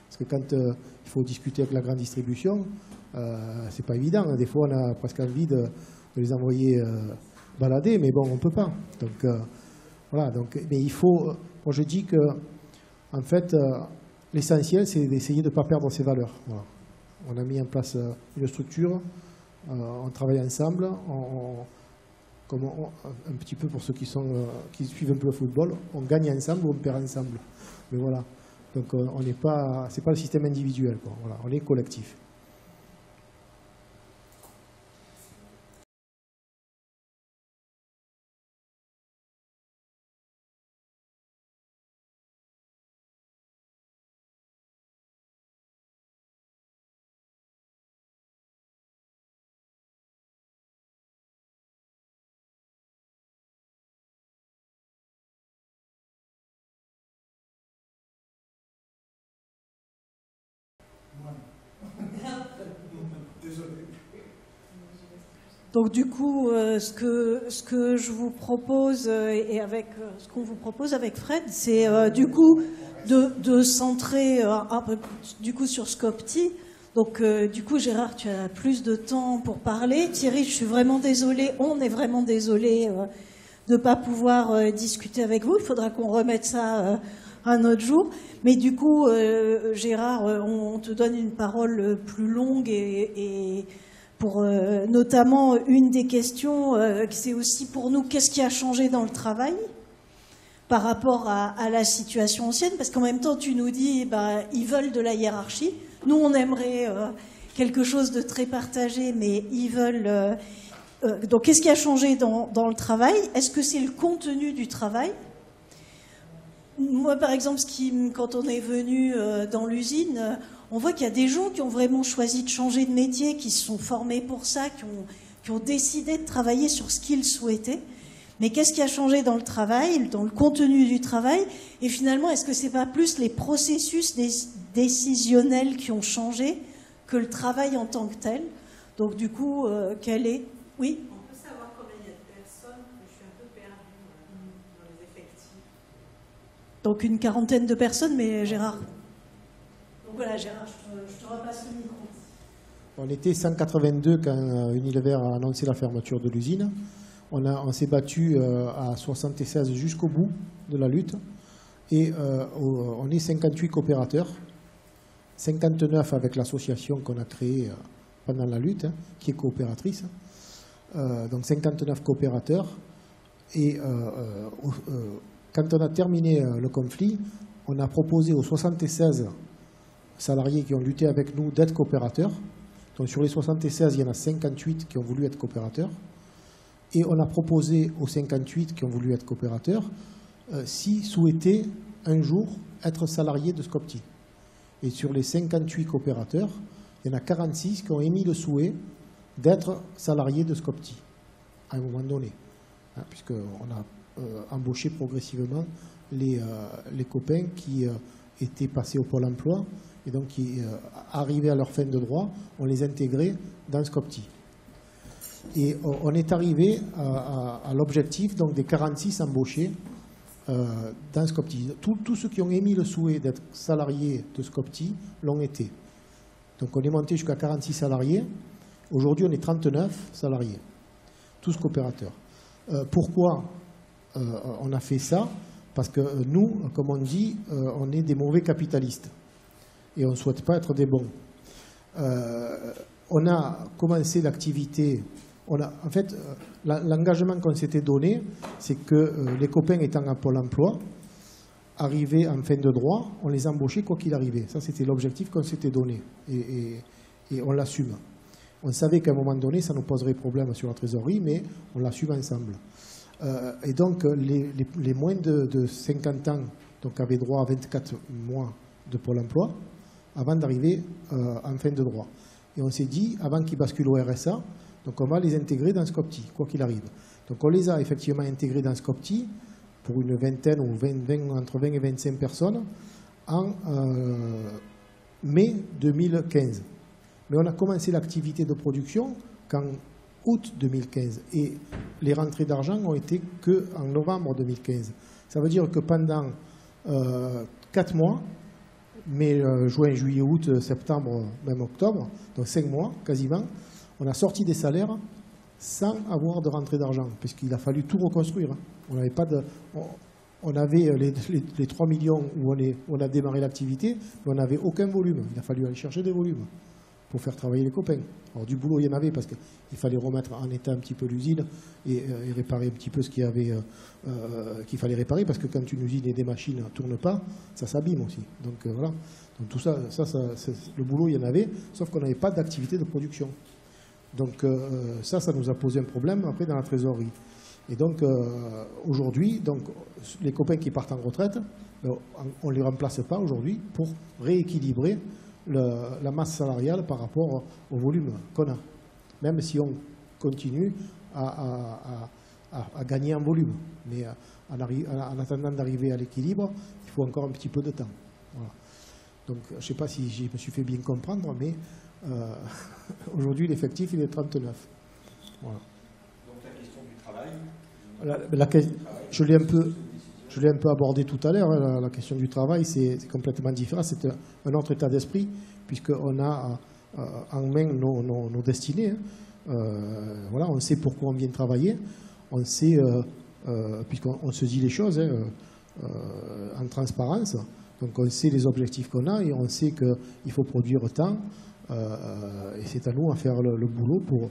parce que quand il faut discuter avec la grande distribution, c'est pas évident. Des fois, on a presque envie de les envoyer balader, mais bon, on ne peut pas. Donc, voilà. Donc, mais il faut. Moi, je dis que, en fait, l'essentiel, c'est d'essayer de ne pas perdre ses valeurs. Voilà. On a mis en place une structure, on travaille ensemble, un petit peu pour ceux qui suivent un peu le football, on gagne ensemble ou on perd ensemble. Mais voilà. Donc, on n'est pas. C'est pas le système individuel, quoi. Voilà. On est collectif. Donc du coup, ce que je vous propose et avec ce qu'on vous propose avec Fred, c'est du coup de centrer un peu du coup sur Scopti. Donc du coup, Gérard, tu as plus de temps pour parler. Thierry, je suis vraiment désolée, on est vraiment désolé de ne pas pouvoir discuter avec vous. Il faudra qu'on remette ça un autre jour. Mais du coup, Gérard, on te donne une parole plus longue et pour notamment une des questions, c'est aussi pour nous, qu'est-ce qui a changé dans le travail ? par rapport à la situation ancienne, parce qu'en même temps, tu nous dis, ils veulent de la hiérarchie. Nous, on aimerait quelque chose de très partagé, mais ils veulent... donc, qu'est-ce qui a changé dans le travail? Est-ce que c'est le contenu du travail? Moi, par exemple, quand on est venu dans l'usine, on voit qu'il y a des gens qui ont vraiment choisi de changer de métier, qui se sont formés pour ça, qui ont décidé de travailler sur ce qu'ils souhaitaient. Mais qu'est-ce qui a changé dans le travail, dans le contenu du travail? Et finalement, est-ce que c'est pas plus les processus décisionnels qui ont changé que le travail en tant que tel? Donc du coup, quel est... Oui? On peut savoir combien il y a de personnes? Je suis un peu perdue dans les effectifs. Donc une quarantaine de personnes, mais Gérard... Donc voilà, Gérard, je te repasse le micro. On était 182 quand Unilever a annoncé la fermeture de l'usine. On s'est battu à 76 jusqu'au bout de la lutte. Et on est 58 coopérateurs, 59 avec l'association qu'on a créée pendant la lutte, qui est coopératrice. Donc 59 coopérateurs. Et quand on a terminé le conflit, on a proposé aux 76 salariés qui ont lutté avec nous d'être coopérateurs. Donc sur les 76, il y en a 58 qui ont voulu être coopérateurs. Et on a proposé aux 58 qui ont voulu être coopérateurs s'ils souhaitaient un jour être salariés de Scopti. Et sur les 58 coopérateurs, il y en a 46 qui ont émis le souhait d'être salariés de Scopti à un moment donné. Puisqu'on a embauché progressivement les copains qui étaient passés au Pôle emploi et donc qui arrivaient à leur fin de droit, on les intégrait dans Scopti. Et on est arrivé à l'objectif donc des 46 embauchés dans Scopti. Tous ceux qui ont émis le souhait d'être salariés de Scopti l'ont été. Donc on est monté jusqu'à 46 salariés. Aujourd'hui, on est 39 salariés, tous coopérateurs. Pourquoi on a fait ça? Parce que nous, comme on dit, on est des mauvais capitalistes. Et on ne souhaite pas être des bons. On a commencé l'activité... En fait, l'engagement qu'on s'était donné, c'est que les copains étant à Pôle emploi, arrivés en fin de droit, on les embauchait quoi qu'il arrivait. Ça, c'était l'objectif qu'on s'était donné. Et on l'assume. On savait qu'à un moment donné, ça nous poserait problème sur la trésorerie, mais on l'assume ensemble. Et donc, les moins de 50 ans donc, avaient droit à 24 mois de Pôle emploi avant d'arriver en fin de droit. Et on s'est dit, avant qu'ils basculent au RSA, donc on va les intégrer dans Scopti, quoi qu'il arrive. Donc on les a effectivement intégrés dans Scopti pour une vingtaine ou entre 20 et 25 personnes en mai 2015. Mais on a commencé l'activité de production qu'en août 2015. Et les rentrées d'argent ont été qu'en novembre 2015. Ça veut dire que pendant 4 mois, mai, juin, juillet, août, septembre, même octobre, donc 5 mois quasiment, on a sorti des salaires sans avoir de rentrée d'argent, puisqu'il a fallu tout reconstruire. On n'avait pas de, on avait les 3 millions où on a démarré l'activité, mais on n'avait aucun volume. Il a fallu aller chercher des volumes pour faire travailler les copains. Alors du boulot, il y en avait, parce qu'il fallait remettre en état un petit peu l'usine et réparer un petit peu ce qu'il y avait, qu'il fallait réparer, parce que quand une usine et des machines ne tournent pas, ça s'abîme aussi. Donc voilà. Donc tout ça, le boulot, il y en avait, sauf qu'on n'avait pas d'activité de production. Donc ça nous a posé un problème après dans la trésorerie. Et donc aujourd'hui, les copains qui partent en retraite, on ne les remplace pas aujourd'hui pour rééquilibrer la masse salariale par rapport au volume qu'on a. Même si on continue à gagner en volume. Mais en attendant d'arriver à l'équilibre, il faut encore un petit peu de temps. Voilà. Donc je ne sais pas si je me suis fait bien comprendre, mais aujourd'hui l'effectif il est 39. Voilà. Donc la question du travail je l'ai un peu abordé tout à l'heure. La question du travail, c'est complètement différent. C'est un autre état d'esprit, puisqu'on a en main nos destinées. Voilà, on sait pourquoi on vient travailler. On sait, puisqu'on se dit les choses en transparence. Donc on sait les objectifs qu'on a et on sait qu'il faut produire tant. Et c'est à nous à faire le boulot pour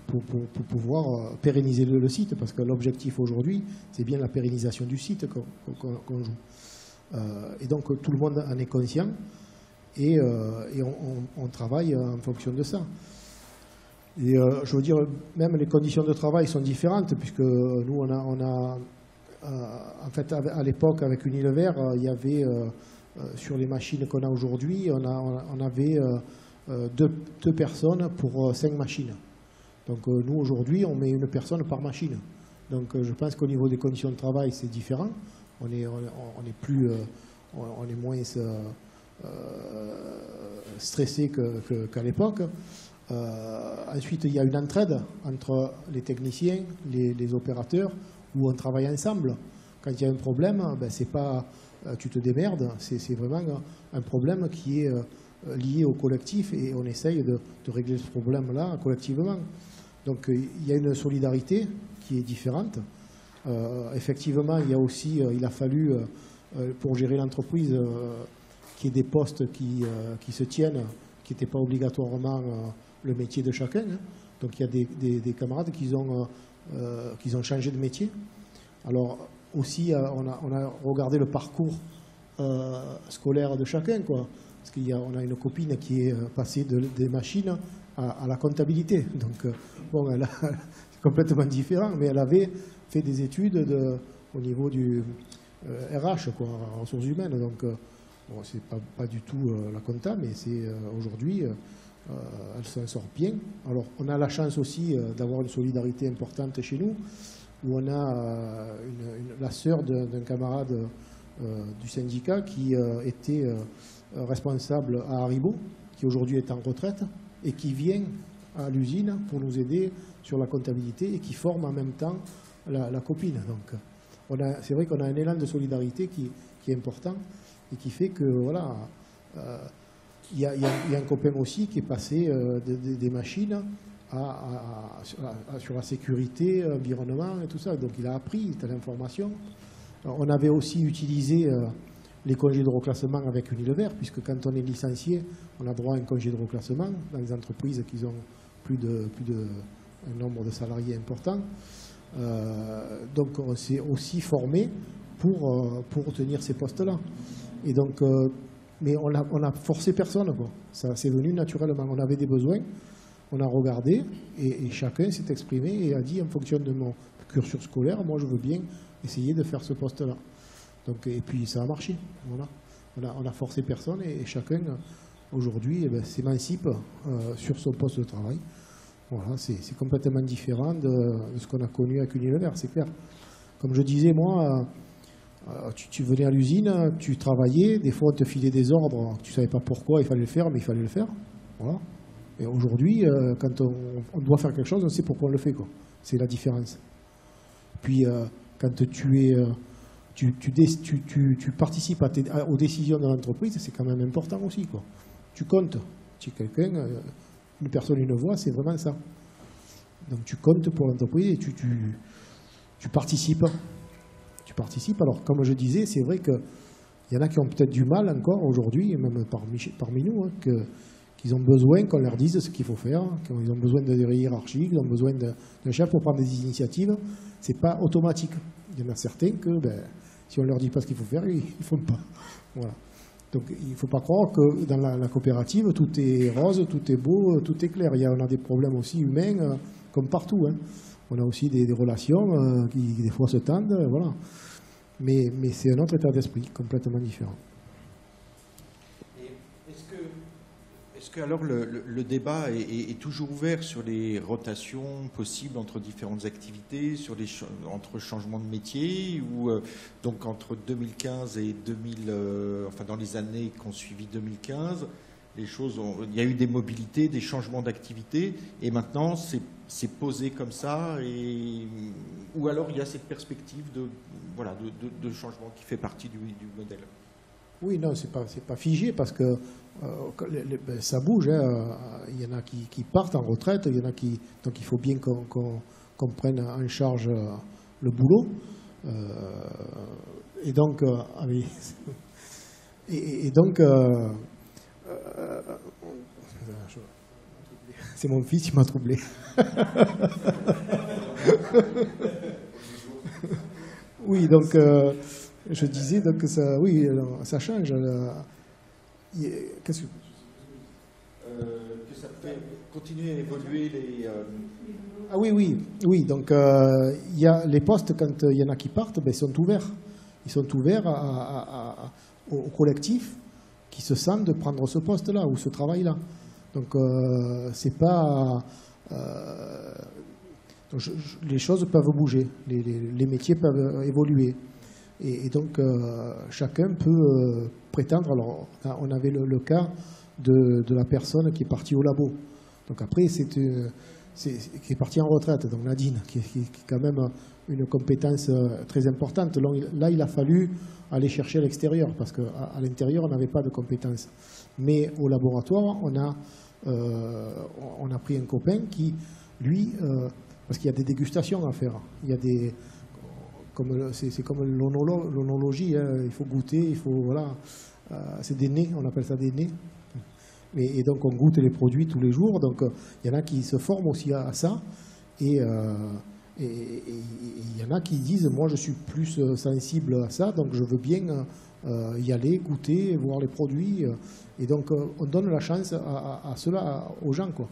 pour pouvoir pérenniser le site, parce que l'objectif aujourd'hui, c'est bien la pérennisation du site qu'on joue. Et donc tout le monde en est conscient et on travaille en fonction de ça. Et je veux dire, même les conditions de travail sont différentes, puisque nous, on a en fait, à l'époque, avec Unilever, il y avait, sur les machines qu'on a aujourd'hui, on avait deux personnes pour 5 machines. Donc nous, aujourd'hui, on met une personne par machine. Donc je pense qu'au niveau des conditions de travail, c'est différent. On est moins stressé qu'à l'époque. Ensuite, il y a une entraide entre les techniciens, les opérateurs, où on travaille ensemble. Quand il y a un problème, ben, c'est pas tu te démerdes, c'est vraiment un problème qui est lié au collectif et on essaye de régler ce problème-là collectivement. Donc il y a une solidarité qui est différente. Effectivement, il a fallu, pour gérer l'entreprise, qu'il y ait des postes qui se tiennent, qui n'étaient pas obligatoirement le métier de chacun. Hein. Donc il y a des camarades qui ont changé de métier. Alors aussi, on a regardé le parcours scolaire de chacun, quoi. Parce qu'on a une copine qui est passée des machines à la comptabilité. Donc, bon, c'est complètement différent, mais elle avait fait des études au niveau du RH, quoi, ressources humaines. Donc, bon, c'est pas du tout la compta, mais c'est aujourd'hui, elle s'en sort bien. Alors, on a la chance aussi d'avoir une solidarité importante chez nous, où on a la sœur d'un camarade du syndicat qui était responsable à Haribo, qui aujourd'hui est en retraite, et qui vient à l'usine pour nous aider sur la comptabilité et qui forme en même temps la copine. Donc, c'est vrai qu'on a un élan de solidarité qui est important et qui fait que, voilà, il y a un copain aussi qui est passé des machines sur la sécurité, environnement et tout ça. Donc, il a appris, il a l'information. On avait aussi utilisé les congés de reclassement avec Unilever, puisque quand on est licencié, on a droit à un congé de reclassement dans les entreprises qui ont plus de un nombre de salariés important. Donc on s'est aussi formé pour tenir ces postes-là. Et donc, mais on a forcé personne, quoi. Ça c'est venu naturellement. On avait des besoins, on a regardé et chacun s'est exprimé et a dit en fonction de mon cursus scolaire, moi je veux bien essayer de faire ce poste-là. Donc, et puis ça a marché. Voilà. On a forcé personne et chacun aujourd'hui s'émancipe sur son poste de travail. Voilà, c'est complètement différent de ce qu'on a connu avec Unilever, c'est clair. Comme je disais, moi, tu venais à l'usine, tu travaillais, des fois on te filait des ordres, tu ne savais pas pourquoi il fallait le faire, mais il fallait le faire. Voilà. Et aujourd'hui, quand on doit faire quelque chose, on sait pourquoi on le fait, quoi. C'est la différence. Puis quand tu participes aux décisions de l'entreprise, c'est quand même important aussi, quoi. Tu comptes. Tu es quelqu'un, une personne, une voix, c'est vraiment ça. Donc tu comptes pour l'entreprise et tu participes. Tu participes. Alors, comme je disais, c'est vrai qu'il y en a qui ont peut-être du mal encore aujourd'hui, et même parmi nous, hein, qu'ils ont besoin qu'on leur dise ce qu'il faut faire, qu'ils ont besoin de hiérarchie, qu'ils ont besoin d'un chef pour prendre des initiatives. Ce n'est pas automatique. Il y en a certains que, si on ne leur dit pas ce qu'il faut faire, ils ne font pas. Voilà. Donc il ne faut pas croire que dans la coopérative, tout est rose, tout est beau, tout est clair. On a des problèmes aussi humains, comme partout. Hein. On a aussi des relations qui, des fois, se tendent. Voilà. Mais c'est un autre état d'esprit, complètement différent. Est-ce que alors le débat est toujours ouvert sur les rotations possibles entre différentes activités, entre changements de métier, ou donc entre 2015 et 2000, enfin dans les années qui ont suivi 2015, il y a eu des mobilités, des changements d'activité, et maintenant c'est posé comme ça, ou alors il y a cette perspective de changement qui fait partie du modèle. Oui, non, c'est pas figé parce que ça bouge. Hein. Il y en a qui partent en retraite, il y en a qui. Donc il faut bien qu'on prenne en charge le boulot. Et donc, C'est mon fils, il m'a troublé. Oui, donc je disais donc que ça, oui, alors, ça change. Qu'est-ce que ça fait continuer à évoluer les... Ah oui, oui, oui. Donc il y a les postes, quand il y en a qui partent, ben, ils sont ouverts. Ils sont ouverts au collectif qui se sent de prendre ce poste-là ou ce travail-là. Donc c'est pas... les choses peuvent bouger, les métiers peuvent évoluer. Et donc chacun peut prétendre. Alors on avait le cas de la personne qui est partie au labo. Donc après qui est partie en retraite, donc Nadine, qui est quand même une compétence très importante. Là, il a fallu aller chercher à l'extérieur, parce qu'à l'intérieur, on n'avait pas de compétences. Mais au laboratoire, on a pris un copain qui, lui, parce qu'il y a des dégustations à faire. Il y a des... C'est comme l'onologie, hein, il faut goûter, il faut... Voilà, c'est des nez, on appelle ça des nez. Et donc on goûte les produits tous les jours, donc il y en a qui se forment aussi à ça, et il y en a qui disent moi je suis plus sensible à ça, donc je veux bien y aller, goûter, voir les produits, et donc on donne la chance à cela, aux gens, quoi.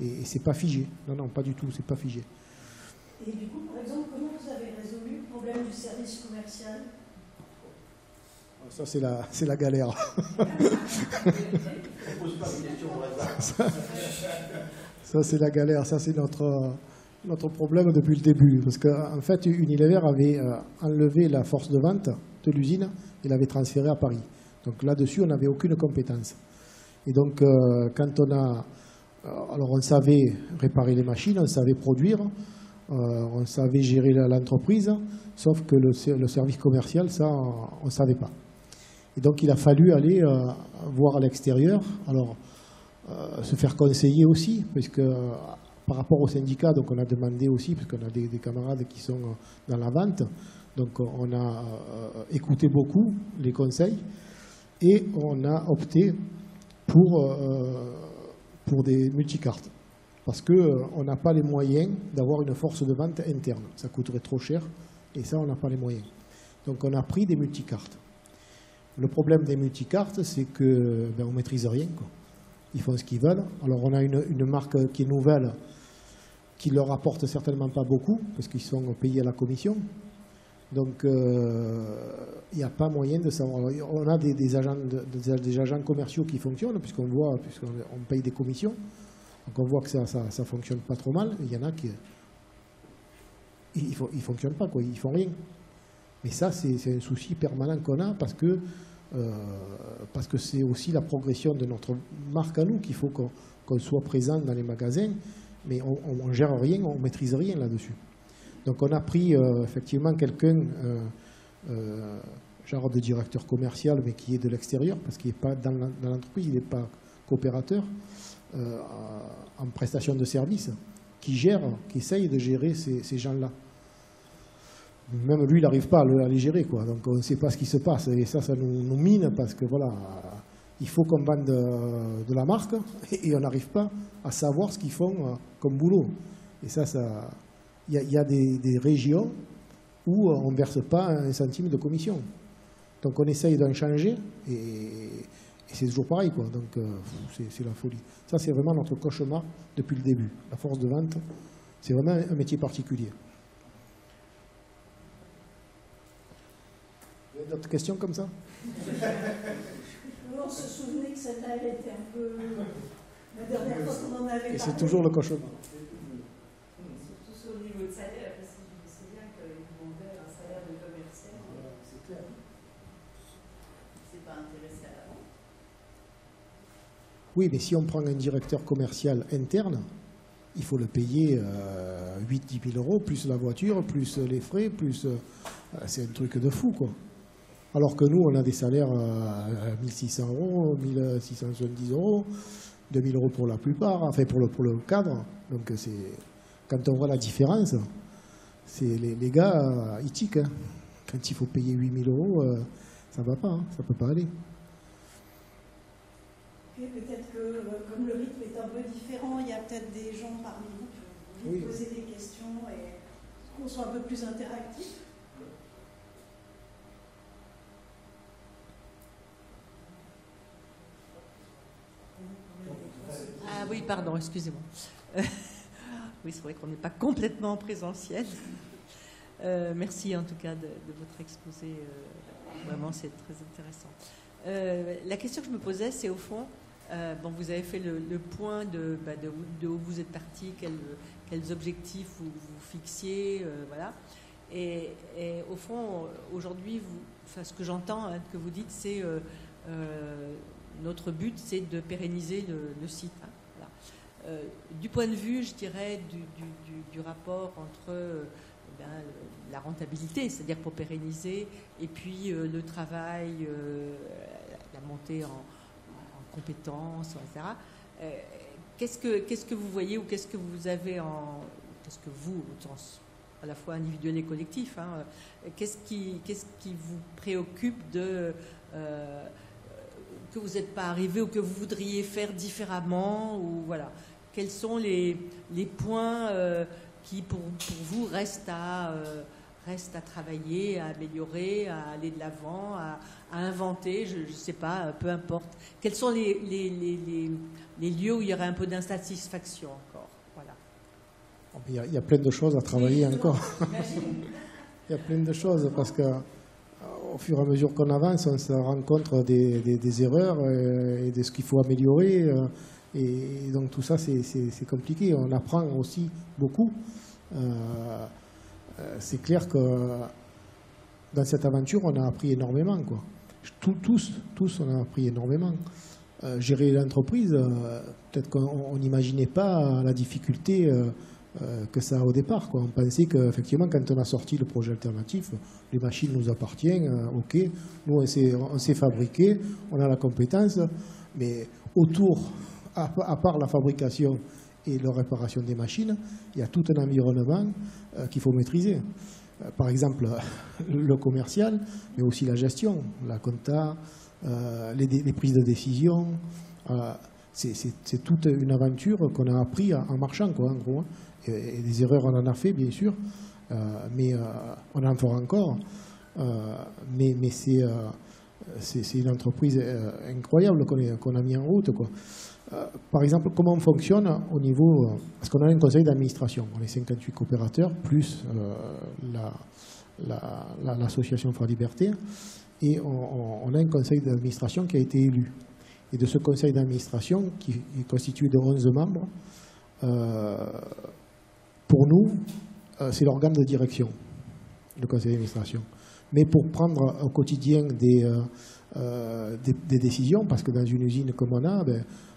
Et c'est pas figé, non, pas du tout, c'est pas figé. Et du coup, par exemple, comment vous avez résolu le problème du service commercial ? Ça, c'est la galère. Ça, c'est la galère. Ça, c'est notre problème depuis le début. Parce qu'en fait, Unilever avait enlevé la force de vente de l'usine et l'avait transférée à Paris. Donc là-dessus, on n'avait aucune compétence. Et donc, quand on a... Alors, on savait réparer les machines, on savait produire, on savait gérer l'entreprise, sauf que le service commercial, ça, on ne savait pas. Et donc, il a fallu aller voir à l'extérieur, alors se faire conseiller aussi, parce que par rapport au syndicat, donc on a demandé aussi, parce qu'on a des camarades qui sont dans la vente, donc on a écouté beaucoup les conseils, et on a opté pour des multicartes, parce qu'on n'a pas les moyens d'avoir une force de vente interne. Ça coûterait trop cher, et ça, on n'a pas les moyens. Donc, on a pris des multicartes. Le problème des multicartes, c'est qu'on ne maîtrise rien, quoi. Ils font ce qu'ils veulent. Alors, on a une marque qui est nouvelle, qui leur apporte certainement pas beaucoup, parce qu'ils sont payés à la commission. Donc, il n'y a pas moyen de savoir. Alors, on a des agents commerciaux qui fonctionnent, puisqu'on paye des commissions. Donc, on voit que ça ne fonctionne pas trop mal. Il y en a qui ne fonctionnent pas, quoi. Ils ne font rien. Mais ça, c'est un souci permanent qu'on a, parce que c'est aussi la progression de notre marque à nous, qu'il faut qu'on soit présent dans les magasins, mais on ne gère rien, on ne maîtrise rien là-dessus. Donc on a pris effectivement quelqu'un, genre de directeur commercial, mais qui est de l'extérieur, parce qu'il n'est pas dans l'entreprise, il n'est pas coopérateur, en prestation de service, qui essaye de gérer ces gens-là. Même lui, il n'arrive pas à les gérer, quoi. Donc on ne sait pas ce qui se passe. Et ça nous mine, parce que voilà, il faut qu'on vende de la marque, et on n'arrive pas à savoir ce qu'ils font comme boulot. Et ça il y a des régions où on ne verse pas un centime de commission. Donc on essaye d'en changer, et c'est toujours pareil, quoi. Donc c'est la folie. Ça, c'est vraiment notre cauchemar depuis le début. La force de vente, c'est vraiment un métier particulier. Vous avez d'autres questions comme ça? On se souvenait que celle-là, elle était un peu... La dernière fois qu'on en avait parlé. Et c'est toujours le cauchemar. Surtout sur le niveau de salaire, parce que je me souviens qu'ils demandaient un salaire de commercial. C'est clair. C'est pas intéressé à la vente. Oui, mais si on prend un directeur commercial interne, il faut le payer 8-10 000 euros, plus la voiture, plus les frais, plus... c'est un truc de fou, quoi. Alors que nous, on a des salaires à 1 600 euros, 1 670 euros, 2 000 euros pour la plupart, enfin pour le cadre. Donc quand on voit la différence, c'est les gars, ils tiquent, hein. Quand il faut payer 8 000 euros, ça ne va pas, hein, ça ne peut pas aller. Ok, peut-être que comme le rythme est un peu différent, il y a peut-être des gens parmi vous qui vont poser des questions et qu'on soit un peu plus interactif. Ah oui, pardon, excusez-moi. Oui, c'est vrai qu'on n'est pas complètement en présentiel. Merci en tout cas de votre exposé. Vraiment, c'est très intéressant. La question que je me posais, c'est au fond, bon, vous avez fait le point de où vous êtes parti, quels objectifs vous fixiez, voilà. Et au fond, aujourd'hui, ce que j'entends que vous dites, c'est notre but, c'est de pérenniser le site. Hein, voilà. Du point de vue, je dirais, du rapport entre la rentabilité, c'est-à-dire pour pérenniser, et puis le travail, la montée en compétences, etc. Qu'est-ce que vous voyez ou qu'est-ce que vous avez qu'est-ce que vous, au sens à la fois individuel et collectif, hein, qu'est-ce qui vous préoccupe que vous n'êtes pas arrivé ou que vous voudriez faire différemment, ou voilà, quels sont les points qui pour vous restent à travailler, à améliorer, à aller de l'avant, à inventer, je ne sais pas, peu importe. Quels sont les lieux où il y aurait un peu d'insatisfaction encore, voilà. Il y a plein de choses à travailler encore. Il y a plein de choses parce que au fur et à mesure qu'on avance, on se rend compte des erreurs et de ce qu'il faut améliorer. Et donc tout ça, c'est compliqué. On apprend aussi beaucoup. C'est clair que dans cette aventure, on a appris énormément, quoi. Tous, on a appris énormément. Gérer l'entreprise, peut-être qu'on n'imaginait pas la difficulté que ça a au départ, quoi. On pensait qu'effectivement, quand on a sorti le projet alternatif, les machines nous appartiennent, ok, nous on s'est fabriqué, on a la compétence, mais autour, à part la fabrication et la réparation des machines, il y a tout un environnement qu'il faut maîtriser. Par exemple, le commercial, mais aussi la gestion, la compta, les prises de décision. C'est toute une aventure qu'on a appris en marchant, quoi, en gros. Et des erreurs, on en a fait, bien sûr, mais on en fera encore. Mais c'est une entreprise incroyable qu'on a mis en route, quoi. Par exemple, comment on fonctionne au niveau... Parce qu'on a un conseil d'administration, on est 58 coopérateurs, plus l'association Fra Liberté, et on a un conseil d'administration qui a été élu. Et de ce conseil d'administration, qui est constitué de 11 membres, pour nous, c'est l'organe de direction, le conseil d'administration. Mais pour prendre au quotidien des décisions, parce que dans une usine comme on a,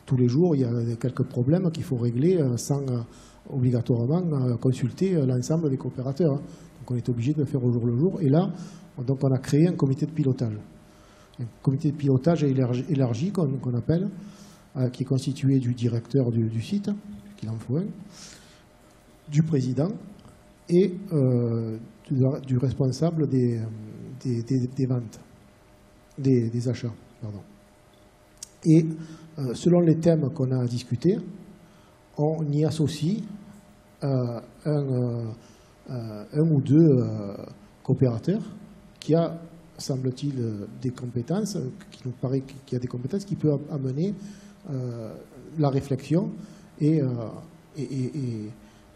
tous les jours, il y a quelques problèmes qu'il faut régler sans obligatoirement consulter l'ensemble des coopérateurs. Donc on est obligé de le faire au jour le jour. Et là, donc on a créé un comité de pilotage. Un comité de pilotage élargi, qu'on appelle, qui est constitué du directeur du site, qu'il en faut un, du président et du responsable des ventes, des achats, pardon. Et selon les thèmes qu'on a discutés, on y associe un ou deux coopérateurs qui a, semble-t-il, des compétences, qui nous paraît qu'il y a des compétences qui peuvent amener la réflexion et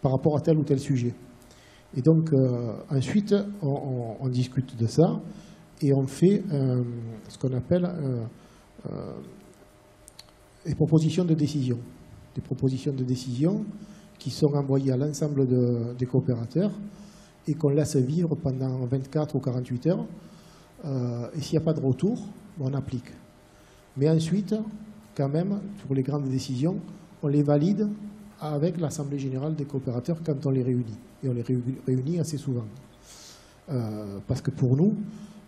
par rapport à tel ou tel sujet. Et donc ensuite, on discute de ça et on fait ce qu'on appelle des propositions de décision. Des propositions de décision qui sont envoyées à l'ensemble des coopérateurs et qu'on laisse vivre pendant 24 ou 48 heures. Et s'il n'y a pas de retour, on applique. Mais ensuite, quand même, pour les grandes décisions, on les valide avec l'Assemblée générale des coopérateurs quand on les réunit. Et on les réunit assez souvent. Parce que pour nous,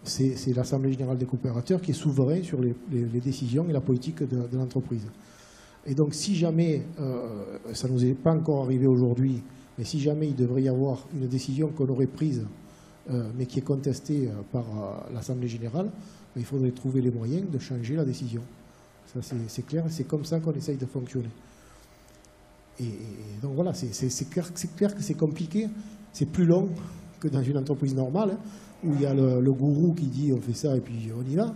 c'est l'Assemblée générale des coopérateurs qui est souverain sur les décisions et la politique de l'entreprise. Et donc, si jamais, ça ne nous est pas encore arrivé aujourd'hui, mais si jamais il devrait y avoir une décision qu'on aurait prise, mais qui est contestée par l'Assemblée générale, il faudrait trouver les moyens de changer la décision. Ça, c'est clair, c'est comme ça qu'on essaye de fonctionner. Et donc voilà, c'est clair que c'est compliqué, c'est plus long que dans une entreprise normale, hein, où il y a le gourou qui dit on fait ça et puis on y va.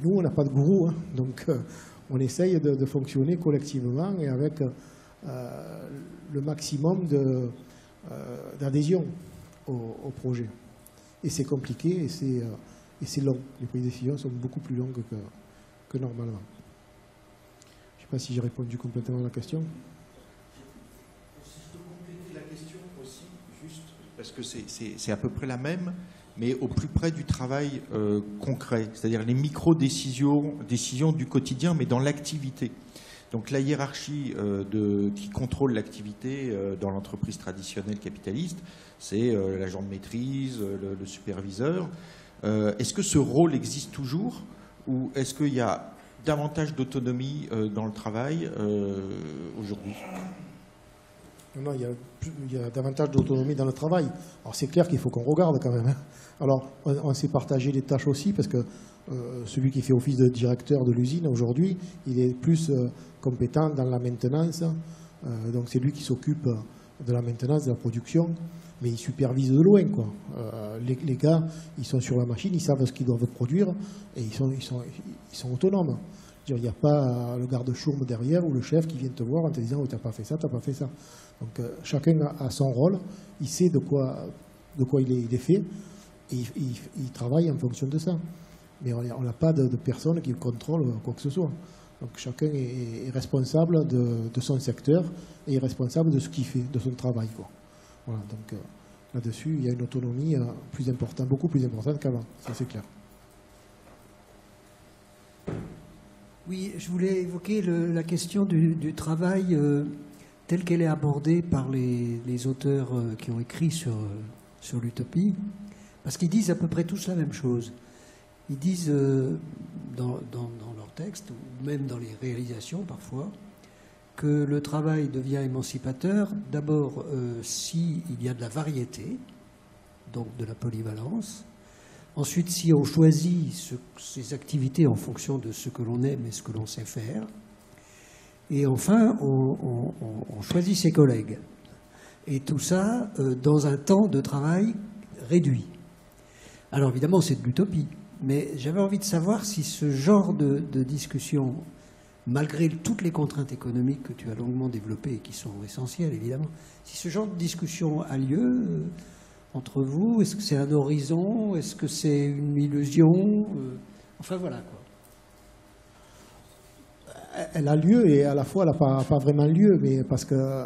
Nous, on n'a pas de gourou, hein, donc on essaye de fonctionner collectivement et avec le maximum d'adhésion au projet. Et c'est compliqué et c'est long. Les prises de décision sont beaucoup plus longues que normalement. Je ne sais pas si j'ai répondu complètement à la question. Si je peux compléter la question aussi, juste parce que c'est à peu près la même, mais au plus près du travail concret, c'est-à-dire les micro-décisions du quotidien, mais dans l'activité. Donc la hiérarchie qui contrôle l'activité dans l'entreprise traditionnelle capitaliste, c'est l'agent de maîtrise, le superviseur. Est-ce que ce rôle existe toujours ou est-ce qu'il y a davantage d'autonomie dans le travail aujourd'hui? Non, il y a davantage d'autonomie dans le travail. Alors c'est clair qu'il faut qu'on regarde quand même, hein. Alors on s'est partagé les tâches aussi parce que celui qui fait office de directeur de l'usine aujourd'hui, il est plus compétent dans la maintenance. Donc c'est lui qui s'occupe de la maintenance, de la production, mais il supervise de loin, quoi. Les gars, ils sont sur la machine, ils savent ce qu'ils doivent produire et ils sont autonomes. Il n'y a pas le garde-chourme derrière ou le chef qui vient te voir en te disant oh, t'as pas fait ça, t'as pas fait ça. Donc chacun a son rôle, il sait de quoi il est fait et il travaille en fonction de ça. Mais on n'a pas de personne qui contrôle quoi que ce soit. Donc chacun est responsable de son secteur et est responsable de ce qu'il fait, de son travail, quoi. Voilà, donc là-dessus, il y a une autonomie plus importante, beaucoup plus importante qu'avant, ça c'est clair. Oui, je voulais évoquer la question du travail telle qu'elle est abordée par les auteurs qui ont écrit sur l'utopie, parce qu'ils disent à peu près tous la même chose. Ils disent dans leurs textes, ou même dans les réalisations parfois, que le travail devient émancipateur, d'abord s'il y a de la variété, donc de la polyvalence. Ensuite, si on choisit ces activités en fonction de ce que l'on aime et ce que l'on sait faire. Et enfin, on choisit ses collègues. Et tout ça dans un temps de travail réduit. Alors évidemment, c'est de l'utopie. Mais j'avais envie de savoir si ce genre de discussion, malgré toutes les contraintes économiques que tu as longuement développées et qui sont essentielles évidemment, si ce genre de discussion a lieu entre vous, est-ce que c'est un horizon, est-ce que c'est une illusion, enfin voilà quoi. Elle a lieu et à la fois elle n'a pas vraiment lieu, mais parce que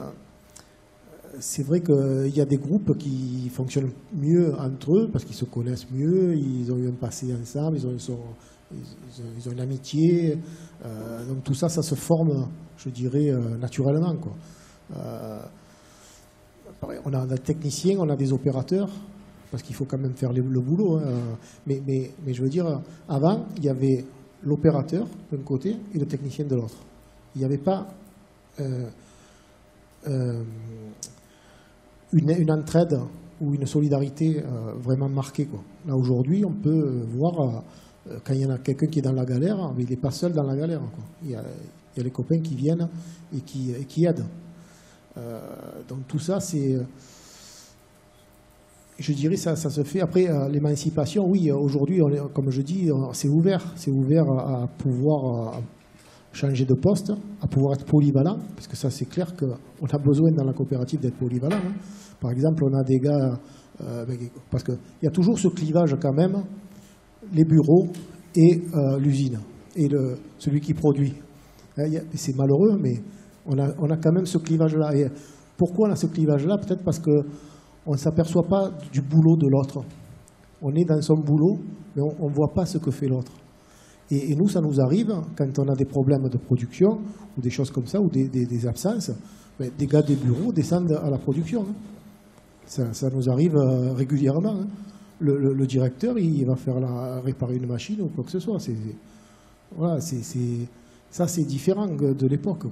c'est vrai qu'il y a des groupes qui fonctionnent mieux entre eux parce qu'ils se connaissent mieux, ils ont eu un passé ensemble, ils ont une amitié, donc tout ça, ça se forme, je dirais, naturellement, quoi. On a des techniciens, on a des opérateurs, parce qu'il faut quand même faire le boulot, hein. Mais je veux dire, avant, il y avait l'opérateur d'un côté et le technicien de l'autre. Il n'y avait pas une entraide ou une solidarité vraiment marquée, quoi. Là, aujourd'hui, on peut voir, quand il y en a quelqu'un qui est dans la galère, mais il n'est pas seul dans la galère, quoi. Il y a les copains qui viennent et qui aident. Donc tout ça, c'est... Je dirais ça se fait. Après, l'émancipation, oui, aujourd'hui, comme je dis, c'est ouvert. C'est ouvert à pouvoir changer de poste, à pouvoir être polyvalent, parce que ça, c'est clair qu'on a besoin dans la coopérative d'être polyvalent, hein. Par exemple, on a des gars... parce qu'il y a toujours ce clivage quand même, les bureaux et l'usine, et celui qui produit. C'est malheureux, mais on a quand même ce clivage-là. Et pourquoi on a ce clivage-là? Peut-être parce qu'on ne s'aperçoit pas du boulot de l'autre. On est dans son boulot, mais on ne voit pas ce que fait l'autre. Et nous, ça nous arrive, quand on a des problèmes de production, ou des choses comme ça, ou des absences, des gars des bureaux descendent à la production, hein. Ça nous arrive régulièrement, hein. Le directeur, il va réparer une machine ou quoi que ce soit. Voilà, ça, c'est différent de l'époque,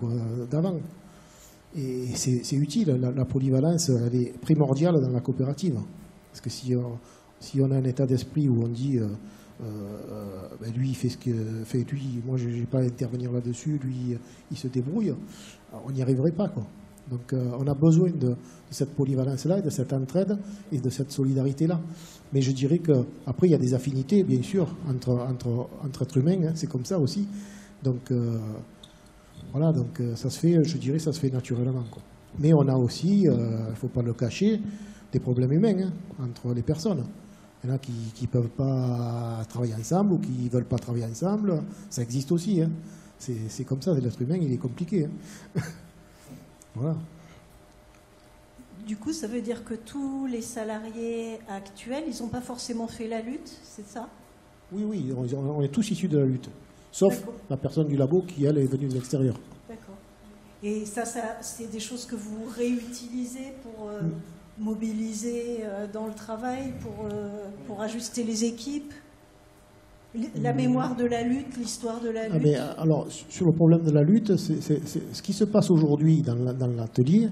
d'avant. Et c'est utile. La polyvalence, elle est primordiale dans la coopérative. Parce que si on a un état d'esprit où on dit lui, il fait ce que fait lui. Moi, je n'ai pas à intervenir là-dessus. Lui, il se débrouille. Alors, on n'y arriverait pas, quoi. Donc, on a besoin de cette polyvalence-là, et de cette entraide et de cette solidarité-là. Mais je dirais qu'après, il y a des affinités, bien sûr, entre êtres humains. Hein, c'est comme ça aussi. Donc, voilà. Donc, ça se fait, je dirais, ça se fait naturellement, quoi. Mais on a aussi, il ne faut pas le cacher, des problèmes humains, hein, entre les personnes. Il y en a qui ne peuvent pas travailler ensemble ou qui ne veulent pas travailler ensemble. Ça existe aussi. Hein. C'est comme ça, l'être humain, il est compliqué. Hein. Voilà. Du coup, ça veut dire que tous les salariés actuels, ils n'ont pas forcément fait la lutte, c'est ça? Oui, on est tous issus de la lutte. Sauf la personne du labo qui, elle, est venue de l'extérieur. D'accord. Et ça c'est des choses que vous réutilisez pour mobiliser dans le travail, pour ajuster les équipes? La mémoire de la lutte, l'histoire de la lutte. Mais, alors, sur le problème de la lutte, c'est ce qui se passe aujourd'hui dans l'atelier.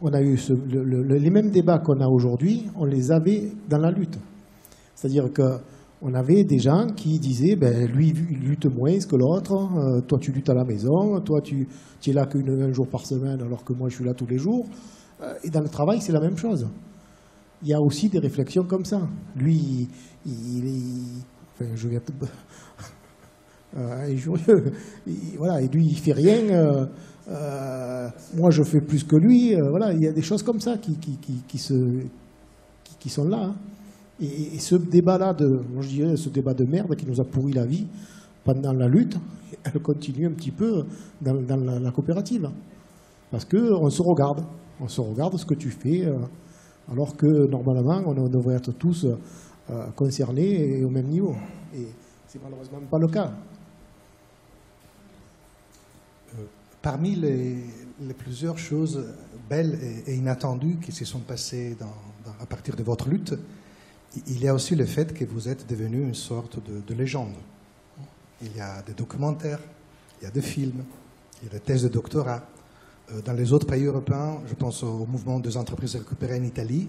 On a eu les mêmes débats qu'on a aujourd'hui, on les avait dans la lutte. C'est-à-dire qu'on avait des gens qui disaient, lui il lutte moins que l'autre, toi tu luttes à la maison, toi tu es là qu'un jour par semaine alors que moi je suis là tous les jours. Et dans le travail, c'est la même chose. Il y a aussi des réflexions comme ça. Lui, enfin, je vais voilà, et lui, il fait rien. Moi, je fais plus que lui. Voilà, il y a des choses comme ça qui sont là. Hein. Et ce débat-là, moi je dirais, ce débat de merde qui nous a pourri la vie pendant la lutte, elle continue un petit peu dans la coopérative. Parce qu'on se regarde. On se regarde ce que tu fais, alors que normalement, on devrait être tous concernés et au même niveau. Et c'est malheureusement pas le cas. Parmi les plusieurs choses belles et inattendues qui se sont passées à partir de votre lutte, il y a aussi le fait que vous êtes devenu une sorte de légende. Il y a des documentaires, il y a des films, il y a des thèses de doctorat. Dans les autres pays européens, je pense au mouvement des entreprises récupérées en Italie,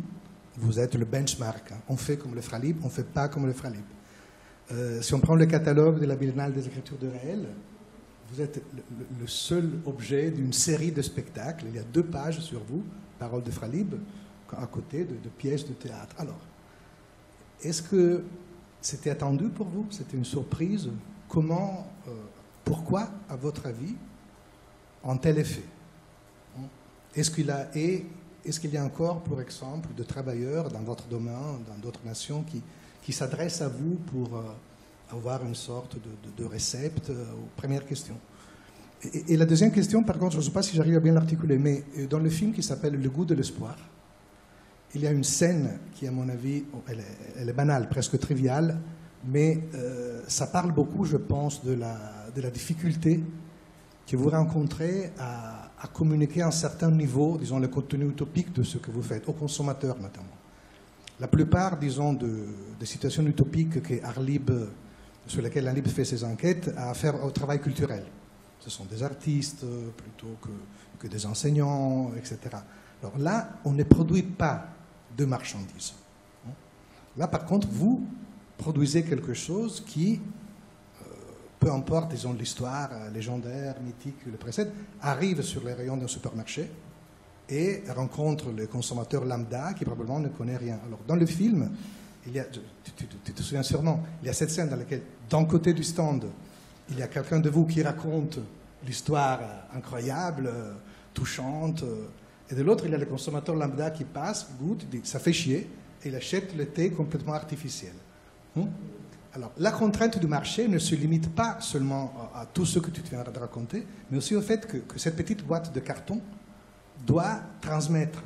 vous êtes le benchmark. On fait comme le Fralib, on ne fait pas comme le Fralib. Si on prend le catalogue de la Biennale des écritures de réel, vous êtes le seul objet d'une série de spectacles. Il y a 2 pages sur vous, Paroles de Fralib, à côté de pièces de théâtre. Alors, est-ce que c'était attendu pour vous? C'était une surprise? Comment, pourquoi, à votre avis, un tel effet? Est-ce qu'il y a encore, par exemple, de travailleurs dans votre domaine, dans d'autres nations, qui s'adressent à vous pour avoir une sorte de recette Première question. Et la deuxième question, par contre, je ne sais pas si j'arrive à bien l'articuler, mais dans le film qui s'appelle Le goût de l'espoir, il y a une scène qui, à mon avis, elle est banale, presque triviale, mais ça parle beaucoup, je pense, de la difficulté que vous rencontrez à communiquer à un certain niveau, disons, le contenu utopique de ce que vous faites, aux consommateurs notamment. La plupart, disons, des situations utopiques sur lesquelles Arlib fait ses enquêtes, a affaire au travail culturel. Ce sont des artistes plutôt que des enseignants, etc. Alors là, on ne produit pas de marchandises. Là, par contre, vous produisez quelque chose qui, peu importe, disons, l'histoire légendaire, mythique qui le précède, arrive sur les rayons d'un supermarché et rencontre le consommateur lambda qui probablement ne connaît rien. Alors, dans le film, tu te souviens sûrement, il y a cette scène dans laquelle, d'un côté du stand, il y a quelqu'un de vous qui raconte l'histoire incroyable, touchante, et de l'autre, il y a le consommateur lambda qui passe, goûte, dit, ça fait chier, et il achète le thé complètement artificiel. Alors, la contrainte du marché ne se limite pas seulement à tout ce que tu viens de raconter, mais aussi au fait que cette petite boîte de carton doit transmettre,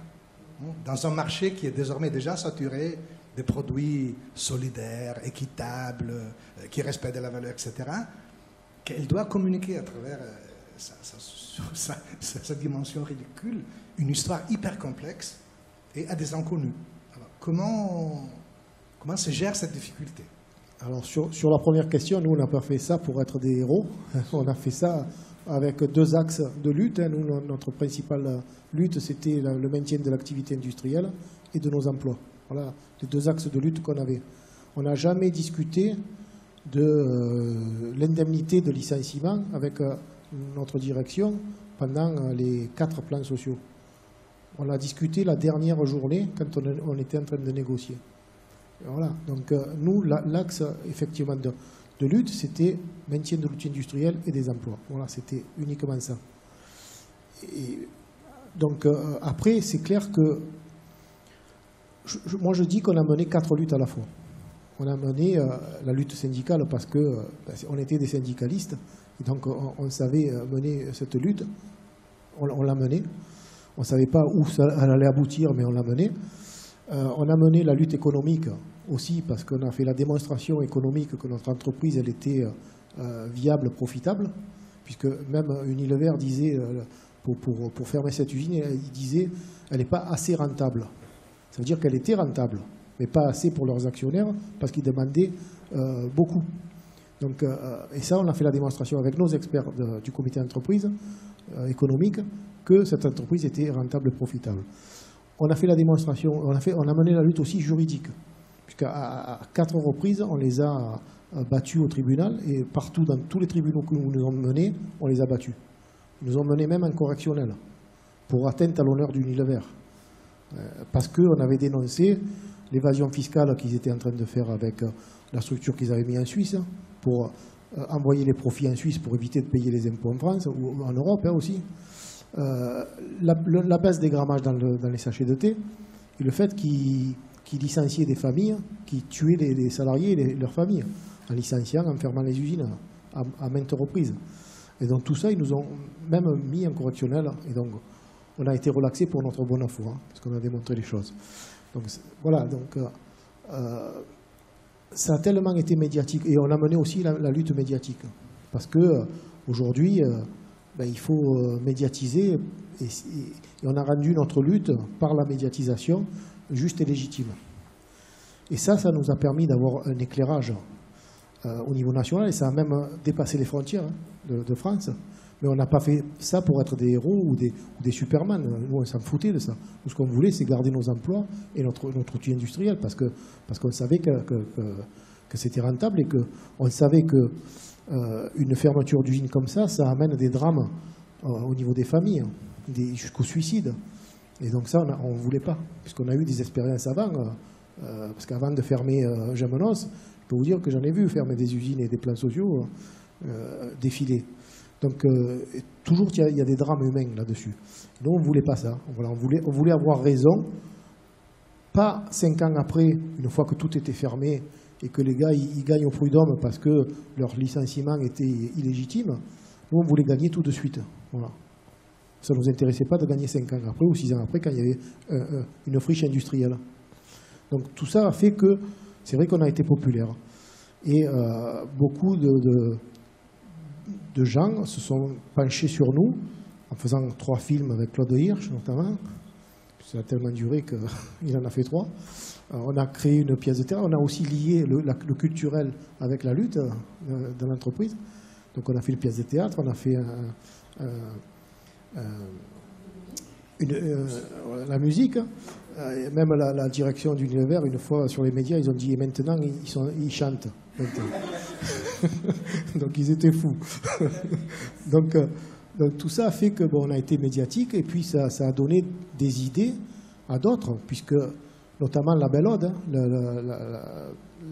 dans un marché qui est désormais déjà saturé de produits solidaires, équitables, qui respectent la valeur, etc., qu'elle doit communiquer à travers sa dimension ridicule une histoire hyper complexe et à des inconnus. Alors, comment se gère cette difficulté? Alors, sur la première question, nous, on n'a pas fait ça pour être des héros. On a fait ça avec 2 axes de lutte. Nous, notre principale lutte, c'était le maintien de l'activité industrielle et de nos emplois. Voilà les 2 axes de lutte qu'on avait. On n'a jamais discuté de l'indemnité de licenciement avec notre direction pendant les 4 plans sociaux. On l'a discuté la dernière journée quand on était en train de négocier. Et voilà. Donc nous, l'axe effectivement de lutte, c'était maintien de l'outil industriel et des emplois. Voilà, c'était uniquement ça. Et donc après, c'est clair que moi je dis qu'on a mené 4 luttes à la fois. On a mené la lutte syndicale parce qu'on était des syndicalistes, et donc on savait mener cette lutte, on l'a menée. On ne savait pas où ça allait aboutir, mais on l'a menée. On a mené la lutte économique aussi parce qu'on a fait la démonstration économique que notre entreprise elle était viable, profitable, puisque même Unilever disait, pour fermer cette usine, il disait elle n'est pas assez rentable. Ça veut dire qu'elle était rentable, mais pas assez pour leurs actionnaires parce qu'ils demandaient beaucoup. Donc, et ça, on a fait la démonstration avec nos experts du comité d'entreprise économique que cette entreprise était rentable et profitable. On a fait la démonstration, on a mené la lutte aussi juridique, puisqu'à 4 reprises, on les a battus au tribunal, et partout, dans tous les tribunaux que nous avons menés, on les a battus. Ils nous ont menés même en correctionnel, pour atteinte à l'honneur d'Unilever. Parce qu'on avait dénoncé l'évasion fiscale qu'ils étaient en train de faire avec la structure qu'ils avaient mis en Suisse, pour envoyer les profits en Suisse pour éviter de payer les impôts en France, ou en Europe aussi. La baisse des grammages dans les sachets de thé, et le fait qu'ils licenciaient des familles, qui tuaient les salariés et leurs familles, en licenciant, en fermant les usines à maintes reprises. Et donc tout ça, ils nous ont même mis en correctionnel, et donc on a été relaxé pour notre bonne foi, parce qu'on a démontré les choses. Donc voilà, donc ça a tellement été médiatique, et on a mené aussi la lutte médiatique, parce que aujourd'hui, il faut médiatiser, et on a rendu notre lutte par la médiatisation juste et légitime. Et ça nous a permis d'avoir un éclairage au niveau national, et ça a même dépassé les frontières de France. Mais on n'a pas fait ça pour être des héros ou des Superman. Nous, on s'en foutait de ça. Nous, ce qu'on voulait, c'est garder nos emplois et notre outil industriel, parce qu'on savait que c'était rentable, et qu'on savait que une fermeture d'usine comme ça amène des drames au niveau des familles, jusqu'au suicide. Et donc ça, on ne voulait pas, puisqu'on a eu des expériences avant, parce qu'avant de fermer Gamenos, je peux vous dire que j'en ai vu fermer des usines et des plans sociaux défiler. Donc toujours, il y a des drames humains là-dessus. Nous, on ne voulait pas ça. Voilà, on voulait avoir raison, pas 5 ans après, une fois que tout était fermé, et que les gars, ils gagnent au prud'homme parce que leur licenciement était illégitime. Nous, on voulait gagner tout de suite. Voilà. Ça ne nous intéressait pas de gagner 5 ans après ou 6 ans après, quand il y avait une friche industrielle. Donc tout ça a fait que, c'est vrai qu'on a été populaire. Et beaucoup de gens se sont penchés sur nous, en faisant 3 films avec Claude Hirsch, notamment. Ça a tellement duré qu'il en a fait 3. On a créé une pièce de théâtre. On a aussi lié le culturel avec la lutte de l'entreprise. Donc on a fait une pièce de théâtre, on a fait la musique. Même la direction d'Unilever, une fois sur les médias, ils ont dit « et maintenant, ils chantent ». Donc ils étaient fous. Donc tout ça a fait que on a été médiatique, et puis ça a donné des idées à d'autres, puisque notamment la Belle Aude,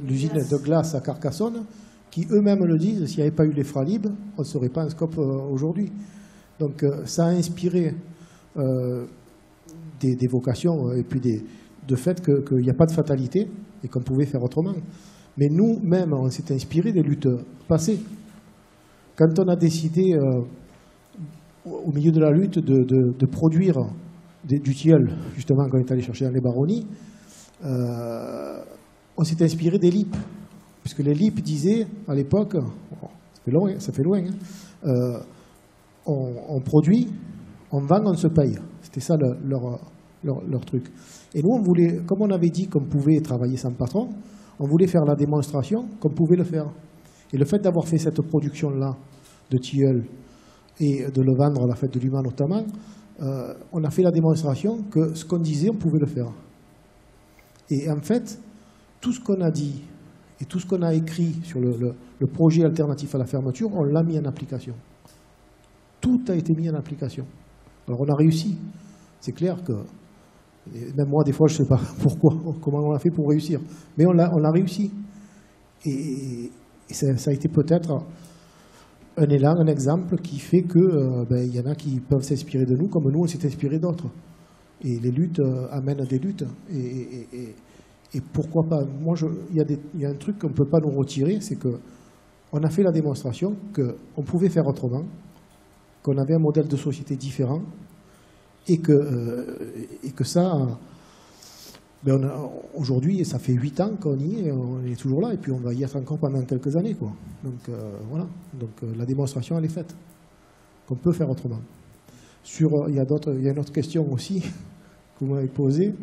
l'usine de glace à Carcassonne, qui eux-mêmes le disent, s'il n'y avait pas eu les Fralib, on ne serait pas en scope aujourd'hui. Donc ça a inspiré des vocations, et puis de fait qu'il n'y a pas de fatalité et qu'on pouvait faire autrement. Mais nous-mêmes, on s'est inspiré des luttes passées. Quand on a décidé, au milieu de la lutte, de produire du tilleul, justement, quand on est allé chercher dans les baronnies, on s'est inspiré des LIP. Puisque les LIP disaient, à l'époque, ça fait loin, hein, on produit, on vend, on se paye. C'était ça leur truc. Et nous, on voulait, comme on avait dit qu'on pouvait travailler sans patron, on voulait faire la démonstration qu'on pouvait le faire. Et le fait d'avoir fait cette production-là de tilleul et de le vendre à la fête de l'Humain notamment, on a fait la démonstration que ce qu'on disait, on pouvait le faire. Et en fait, tout ce qu'on a dit Et tout ce qu'on a écrit sur le projet alternatif à la fermeture, on l'a mis en application. Tout a été mis en application. Alors on a réussi. C'est clair que, même moi des fois je ne sais pas pourquoi, comment on a fait pour réussir. Mais on l'a réussi. Et ça a été peut-être un élan, un exemple qui fait qu'il y en a qui peuvent s'inspirer de nous comme nous on s'est inspiré d'autres. Et les luttes amènent des luttes. Et pourquoi pas? Moi, il y a un truc qu'on ne peut pas nous retirer, c'est qu'on a fait la démonstration qu'on pouvait faire autrement, qu'on avait un modèle de société différent, et que ça, aujourd'hui, ça fait 8 ans qu'on y est, on est toujours là, et puis on va y être encore pendant quelques années, quoi. Donc voilà, la démonstration, elle est faite, qu'on peut faire autrement. Il y a une autre question aussi que vous m'avez posée.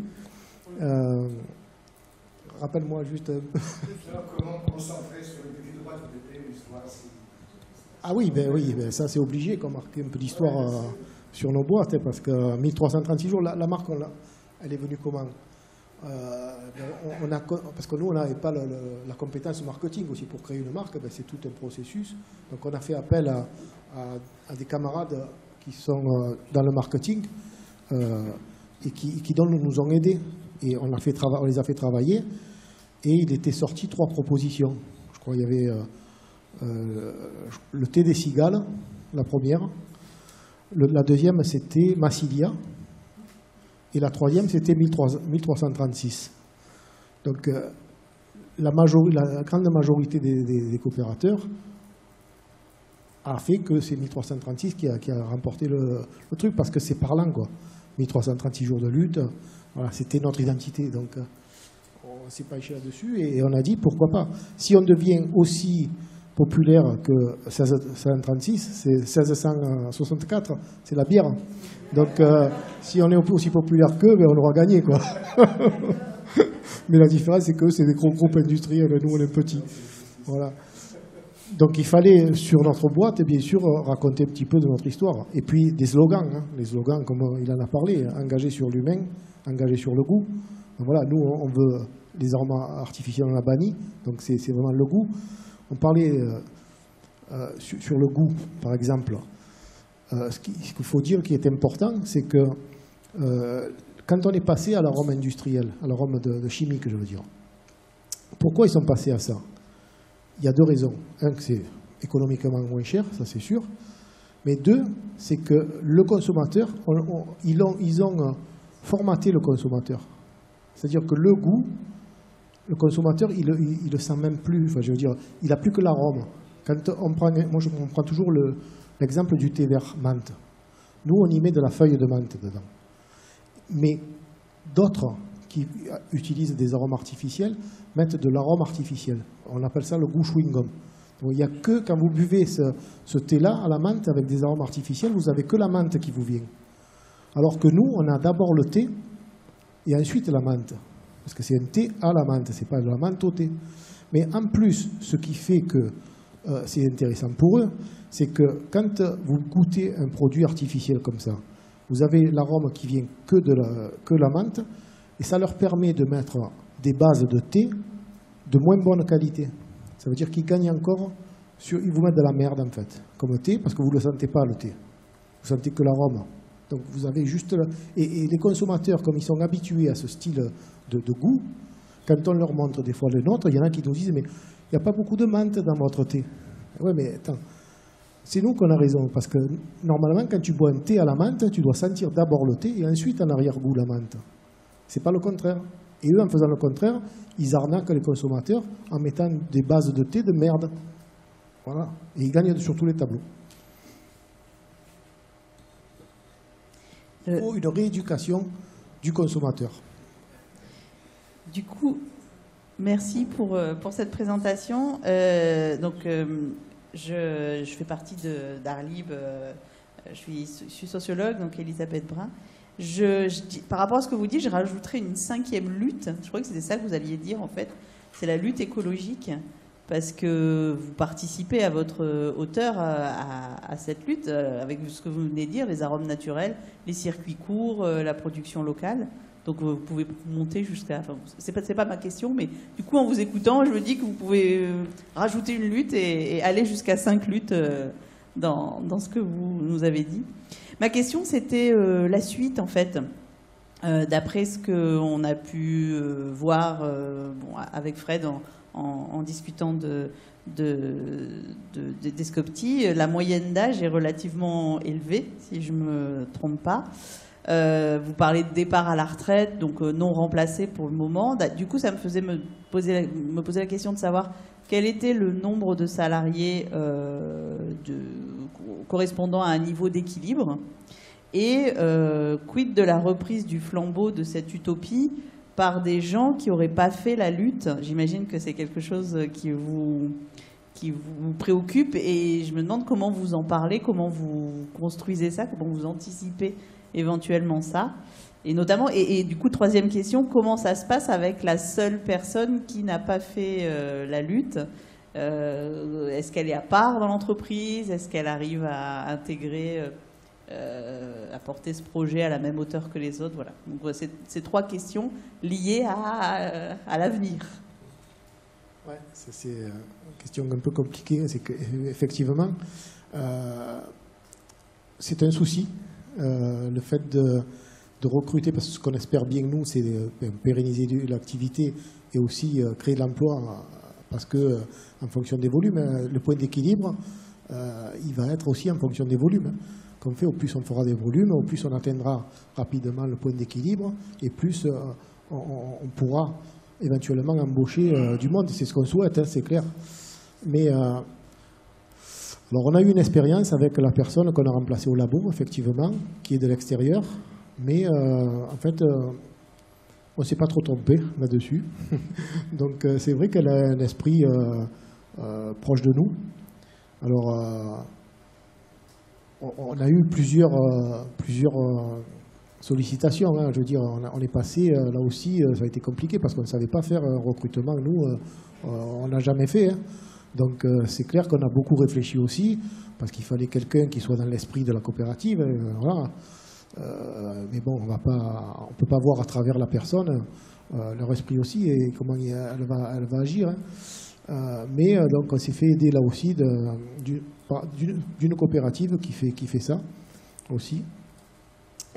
Rappelle-moi juste un peu. Comment concentrer sur les débuts de droite ou d'été l'histoire Ah oui, ça c'est obligé qu'on marque un peu d'histoire sur nos boîtes, parce que 1336 jours, la marque, elle est venue comment? Parce que nous, on n'avait pas la compétence marketing aussi pour créer une marque, c'est tout un processus. Donc on a fait appel à des camarades qui sont dans le marketing et qui nous ont aidés. Et on les a fait travailler. Et il était sorti 3 propositions. Je crois qu'il y avait le thé des cigales, la première. La deuxième, c'était Massilia. Et la troisième, c'était 1336. Donc, la grande majorité des coopérateurs a fait que c'est 1336 qui a remporté le truc, parce que c'est parlant, quoi. 1336 jours de lutte, voilà, c'était notre identité. Donc, on ne s'est pas éché là-dessus et on a dit pourquoi pas. Si on devient aussi populaire que 1636, c'est 1664, c'est la bière. Donc, si on est aussi populaire qu'eux, on aura gagné, quoi. Mais la différence, c'est que c'est des gros groupes industriels, nous, on est petits. Voilà. Donc, il fallait, sur notre boîte, bien sûr, raconter un petit peu de notre histoire. Et puis, des slogans. Hein. Les slogans, comme il en a parlé, engagés sur l'humain, engagés sur le goût. Donc, voilà, nous, on veut les arômes artificiels, on a banni. Donc, c'est vraiment le goût. On parlait sur le goût, par exemple. Ce qu'il faut dire qui est important, c'est que quand on est passé à l'arôme industriel, à l'arôme de chimique, je veux dire, pourquoi ils sont passés à ça? Il y a 2 raisons. Un, que c'est économiquement moins cher, ça c'est sûr. Mais 2, c'est que le consommateur, ils ont formaté le consommateur. C'est-à-dire que le goût, le consommateur, il le sent même plus. Enfin, je veux dire, il n'a plus que l'arôme. Moi, on prend toujours l'exemple du thé vert menthe. Nous, on y met de la feuille de menthe dedans. Mais d'autres qui utilisent des arômes artificiels mettent de l'arôme artificiel. On appelle ça le goût chewing-gum. Donc, il n'y a que quand vous buvez ce thé-là à la menthe avec des arômes artificiels, vous n'avez que la menthe qui vous vient. Alors que nous, on a d'abord le thé et ensuite la menthe. Parce que c'est un thé à la menthe, ce n'est pas de la menthe au thé. Mais en plus, ce qui fait que c'est intéressant pour eux, c'est que quand vous goûtez un produit artificiel comme ça, vous avez l'arôme qui vient que la menthe, et ça leur permet de mettre des bases de thé de moins bonne qualité. Ça veut dire qu'ils gagnent encore, ils vous mettent de la merde en fait, comme thé, parce que vous ne le sentez pas le thé. Vous sentez que l'arôme. Donc vous avez juste... Et les consommateurs, comme ils sont habitués à ce style de goût, quand on leur montre des fois le nôtre, il y en a qui nous disent « mais il n'y a pas beaucoup de menthe dans votre thé ». Oui, mais attends, c'est nous qu'on a raison, parce que normalement, quand tu bois un thé à la menthe, tu dois sentir d'abord le thé et ensuite en arrière-goût la menthe. C'est pas le contraire. Et eux, en faisant le contraire, ils arnaquent les consommateurs en mettant des bases de thé de merde. Voilà. Et ils gagnent sur tous les tableaux. Il faut une rééducation du consommateur. Du coup, merci pour cette présentation. Je fais partie d'Arlib, je suis sociologue, donc Elisabeth Brun. Par rapport à ce que vous dites, je rajouterais une 5e lutte. Je crois que c'était ça que vous alliez dire en fait. C'est la lutte écologique, parce que vous participez à votre hauteur à cette lutte, avec ce que vous venez de dire, les arômes naturels, les circuits courts, la production locale. Donc vous pouvez monter jusqu'à... Enfin, c'est pas ma question, mais du coup, en vous écoutant, je me dis que vous pouvez rajouter une lutte et aller jusqu'à 5 luttes dans ce que vous nous avez dit. Ma question, c'était la suite, en fait. D'après ce qu'on a pu voir avec Fred en discutant des Scopti, la moyenne d'âge est relativement élevée, si je ne me trompe pas. Vous parlez de départ à la retraite, donc non remplacé pour le moment. Du coup, ça me faisait me poser la question de savoir quel était le nombre de salariés correspondant à un niveau d'équilibre. Et quid de la reprise du flambeau de cette utopie par des gens qui n'auraient pas fait la lutte. J'imagine que c'est quelque chose qui vous préoccupe et je me demande comment vous en parlez, comment vous construisez ça, comment vous anticipez éventuellement ça. Et notamment, et du coup, troisième question, comment ça se passe avec la seule personne qui n'a pas fait la lutte? Est-ce qu'elle est à part dans l'entreprise? Est-ce qu'elle arrive à intégrer... à porter ce projet à la même hauteur que les autres, voilà. Donc c'est 3 questions liées à l'avenir. Ouais, c'est une question un peu compliquée. C'est qu'effectivement, c'est un souci, le fait de recruter, parce que ce qu'on espère bien nous, c'est pérenniser l'activité et aussi créer de l'emploi, parce que en fonction des volumes, le point d'équilibre, il va être aussi en fonction des volumes. Qu'on fait, au plus on fera des volumes, au plus on atteindra rapidement le point d'équilibre et plus on pourra éventuellement embaucher du monde. C'est ce qu'on souhaite, hein, c'est clair. Mais alors on a eu une expérience avec la personne qu'on a remplacée au labo, effectivement, qui est de l'extérieur. Mais en fait, on ne s'est pas trop trompé là-dessus. Donc c'est vrai qu'elle a un esprit proche de nous. Alors... on a eu plusieurs sollicitations. Hein. Je veux dire, on est passé, là aussi, ça a été compliqué parce qu'on ne savait pas faire un recrutement. Nous, on n'a jamais fait. Hein. Donc, c'est clair qu'on a beaucoup réfléchi aussi parce qu'il fallait quelqu'un qui soit dans l'esprit de la coopérative. Voilà. Mais bon, on ne peut pas voir à travers la personne leur esprit aussi et comment elle va agir. Hein. Mais donc, on s'est fait aider là aussi d'une coopérative qui fait ça aussi.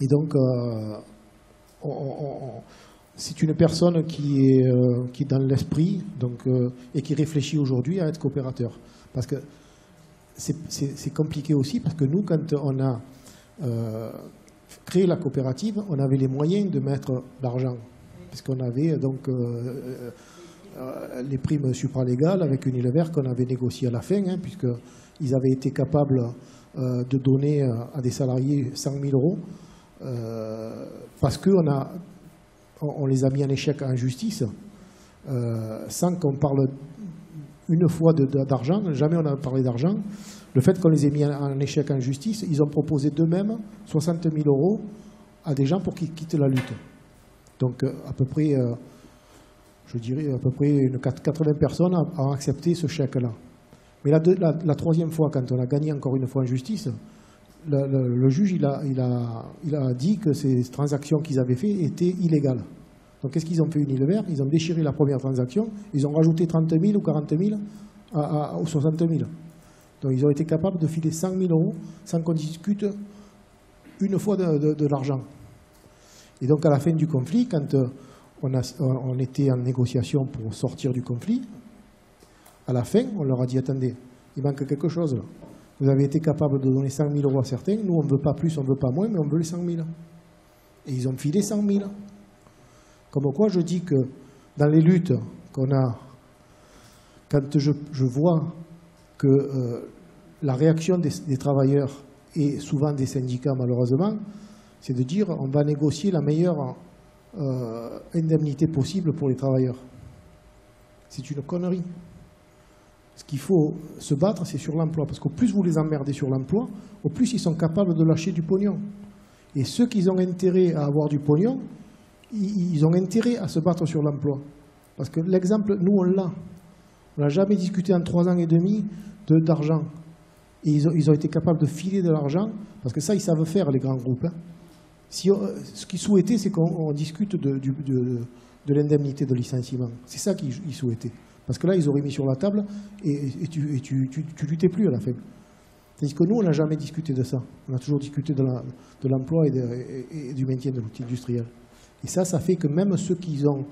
Et donc, c'est une personne qui est dans l'esprit et qui réfléchit aujourd'hui à être coopérateur. Parce que c'est compliqué aussi, parce que nous, quand on a créé la coopérative, on avait les moyens de mettre l'argent. Puisqu'on avait donc les primes supralégales avec Unilever qu'on avait négociées à la fin, hein, puisqu'ils avaient été capables de donner à des salariés 100 000 euros parce qu'on les a mis en échec en justice sans qu'on parle une fois d'argent, jamais on a parlé d'argent. Le fait qu'on les ait mis en échec en justice, ils ont proposé d'eux-mêmes 60 000 euros à des gens pour qu'ils quittent la lutte. Donc à peu près, je dirais à peu près 80 personnes ont accepté ce chèque-là. Mais la troisième fois, quand on a gagné encore une fois en justice, le juge il a dit que ces transactions qu'ils avaient faites étaient illégales. Donc qu'est-ce qu'ils ont fait Unilever? Ils ont déchiré la première transaction, ils ont rajouté 30 000 ou 40 000 aux 60 000. Donc ils ont été capables de filer 100 000 euros sans qu'on discute une fois de l'argent. Et donc à la fin du conflit, quand on était en négociation pour sortir du conflit, à la fin, on leur a dit, attendez, il manque quelque chose là. Vous avez été capable de donner 100 000 euros à certains, nous on ne veut pas plus, on ne veut pas moins, mais on veut les 100 000. Et ils ont filé 100 000. Comme quoi je dis que dans les luttes qu'on a, quand je vois que la réaction des travailleurs et souvent des syndicats malheureusement, c'est de dire on va négocier la meilleure indemnité possible pour les travailleurs. C'est une connerie. Ce qu'il faut se battre, c'est sur l'emploi. Parce qu'au plus vous les emmerdez sur l'emploi, au plus ils sont capables de lâcher du pognon. Et ceux qui ont intérêt à avoir du pognon, ils ont intérêt à se battre sur l'emploi. Parce que l'exemple, nous on l'a. On n'a jamais discuté en 3 ans et demi d'argent. Et ils ont été capables de filer de l'argent, parce que ça, ils savent faire, les grands groupes. Hein. Ce qu'ils souhaitaient, c'est qu'on discute de l'indemnité de licenciement. C'est ça qu'ils souhaitaient. Parce que là, ils auraient mis sur la table et tu luttais plus à la fin. C'est-à-dire que nous, on n'a jamais discuté de ça. On a toujours discuté de l'emploi et du maintien de l'outil industriel. Et ça fait que même ceux qui ont...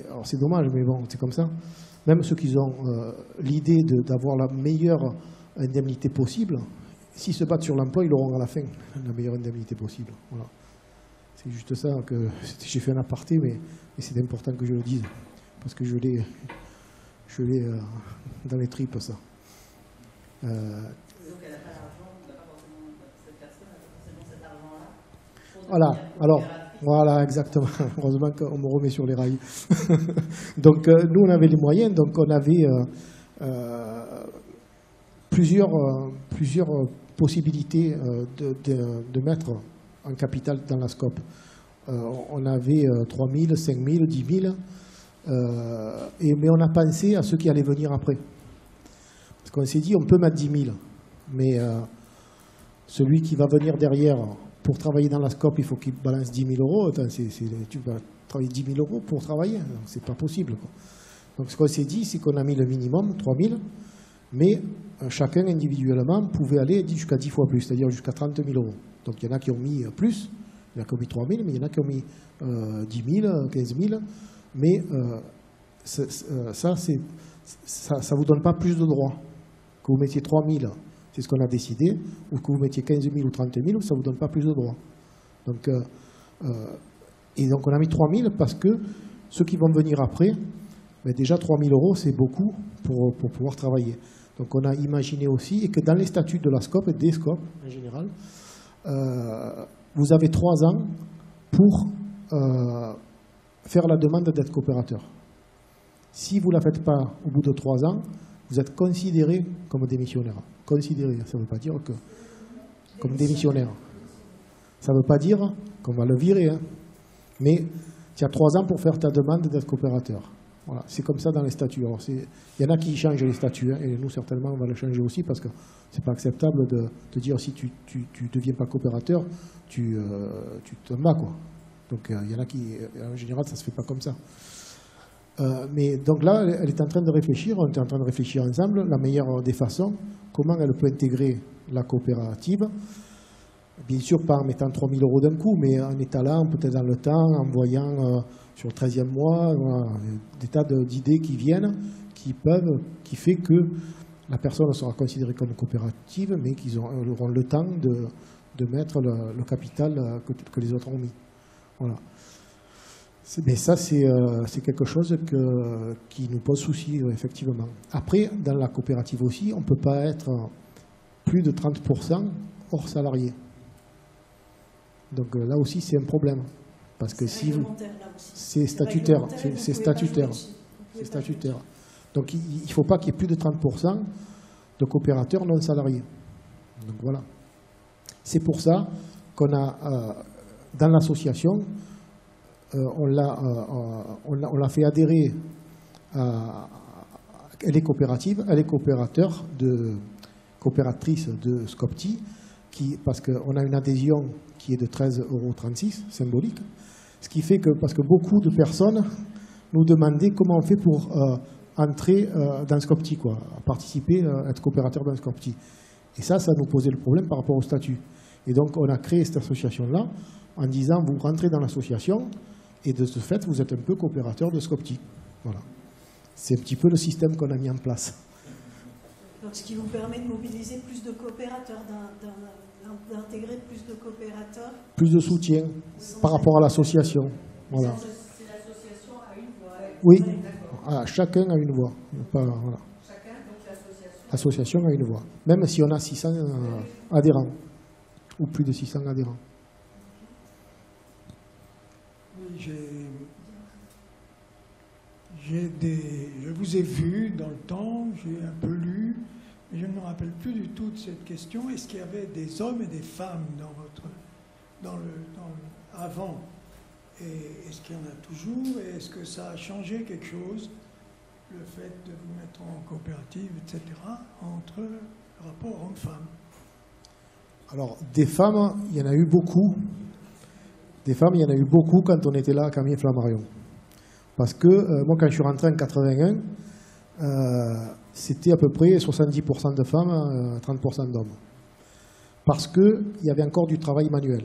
Alors c'est dommage, mais bon, c'est comme ça. Même ceux qui ont l'idée d'avoir la meilleure indemnité possible, s'ils se battent sur l'emploi, ils auront à la fin la meilleure indemnité possible. Voilà. C'est juste ça que j'ai fait un aparté, mais c'est important que je le dise. Parce que je l'ai dans les tripes, ça. Donc elle n'a pas l'argent, cette personne n'a pas forcément cet argent-là. Voilà, alors, voilà, exactement. Heureusement qu'on me remet sur les rails. Donc, nous, on avait les moyens, donc on avait plusieurs possibilités de mettre un capital dans la SCOP. On avait 3 000, 5 000, 10 000, mais on a pensé à ceux qui allaient venir après. Parce qu'on s'est dit, on peut mettre 10 000, mais celui qui va venir derrière, pour travailler dans la SCOP, il faut qu'il balance 10 000 euros. Attends, tu vas travailler 10 000 euros pour travailler, c'est pas possible, quoi. Donc ce qu'on s'est dit, c'est qu'on a mis le minimum, 3 000, mais chacun individuellement pouvait aller jusqu'à 10 fois plus, c'est-à-dire jusqu'à 30 000 euros. Donc il y en a qui ont mis plus, il y en a qui ont mis 3 000, mais il y en a qui ont mis 10 000, 15 000, mais ça ne vous donne pas plus de droits. Que vous mettiez 3 000, c'est ce qu'on a décidé, ou que vous mettiez 15 000 ou 30 000, ça ne vous donne pas plus de droits. Donc, et donc on a mis 3 000 parce que ceux qui vont venir après, mais déjà 3 000 euros, c'est beaucoup pour pouvoir travailler. Donc on a imaginé aussi, et que dans les statuts de la SCOP et des SCOP en général, vous avez 3 ans pour faire la demande d'être coopérateur. Si vous ne la faites pas au bout de 3 ans, vous êtes considéré comme démissionnaire. Considéré, ça ne veut pas dire que comme démissionnaire. Ça ne veut pas dire qu'on va le virer, hein. Mais tu as 3 ans pour faire ta demande d'être coopérateur. Voilà, c'est comme ça dans les statuts. Alors, il y en a qui changent les statuts, hein, et nous certainement on va le changer aussi parce que c'est pas acceptable de dire si tu deviens pas coopérateur, tu te bats, quoi. Donc il y en a qui, en général, ça se fait pas comme ça. Mais donc là, elle est en train de réfléchir, on est en train de réfléchir ensemble, la meilleure des façons, comment elle peut intégrer la coopérative. Bien sûr, pas en mettant 3 000 euros d'un coup, mais en étalant peut-être dans le temps, en voyant sur le 13e mois, voilà, des tas d'idées qui viennent, qui fait que la personne sera considérée comme coopérative, mais qu'ils auront le temps de mettre le capital que les autres ont mis. Voilà. Mais ça, c'est quelque chose qui nous pose souci, effectivement. Après, dans la coopérative aussi, on ne peut pas être plus de 30% hors salarié. Donc là aussi, c'est un problème. Parce que si vous... C'est statutaire. C'est statutaire. C'est statutaire. Donc il ne faut pas qu'il y ait plus de 30% de coopérateurs non salariés. Donc voilà. C'est pour ça qu'on a, dans l'association, on l'a fait adhérer elle est coopérative, elle est coopératrice de Scopti, parce qu'on a une adhésion qui est de 13,36 €, symbolique, ce qui fait que, parce que beaucoup de personnes nous demandaient comment on fait pour entrer dans Scopti, quoi, participer, être coopérateur dans Scopti. Et ça nous posait le problème par rapport au statut. Et donc on a créé cette association-là en disant, vous rentrez dans l'association, et de ce fait, vous êtes un peu coopérateur de Scopti. Voilà. C'est un petit peu le système qu'on a mis en place. Donc, ce qui vous permet de mobiliser plus de coopérateurs, d'intégrer plus de coopérateurs. Plus de soutien par rapport à l'association. Voilà. C'est l'association à une voix. Oui, ah, chacun a une voix. Pas, voilà. Chacun, donc l'association. L'association a une voix. Même si on a 600 adhérents, ou plus de 600 adhérents. Oui, je vous ai vu dans le temps, j'ai un peu lu, mais je ne me rappelle plus du tout de cette question. Est-ce qu'il y avait des hommes et des femmes avant? Et est-ce qu'il y en a toujours? Et est-ce que ça a changé quelque chose, le fait de vous mettre en coopérative, etc., entre le rapport homme-femme? Alors, des femmes, il y en a eu beaucoup. Des femmes, il y en a eu beaucoup quand on était là à Camier-Flammarion. Parce que moi, quand je suis rentré en 81, c'était à peu près 70% de femmes, 30% d'hommes. Parce qu'il y avait encore du travail manuel.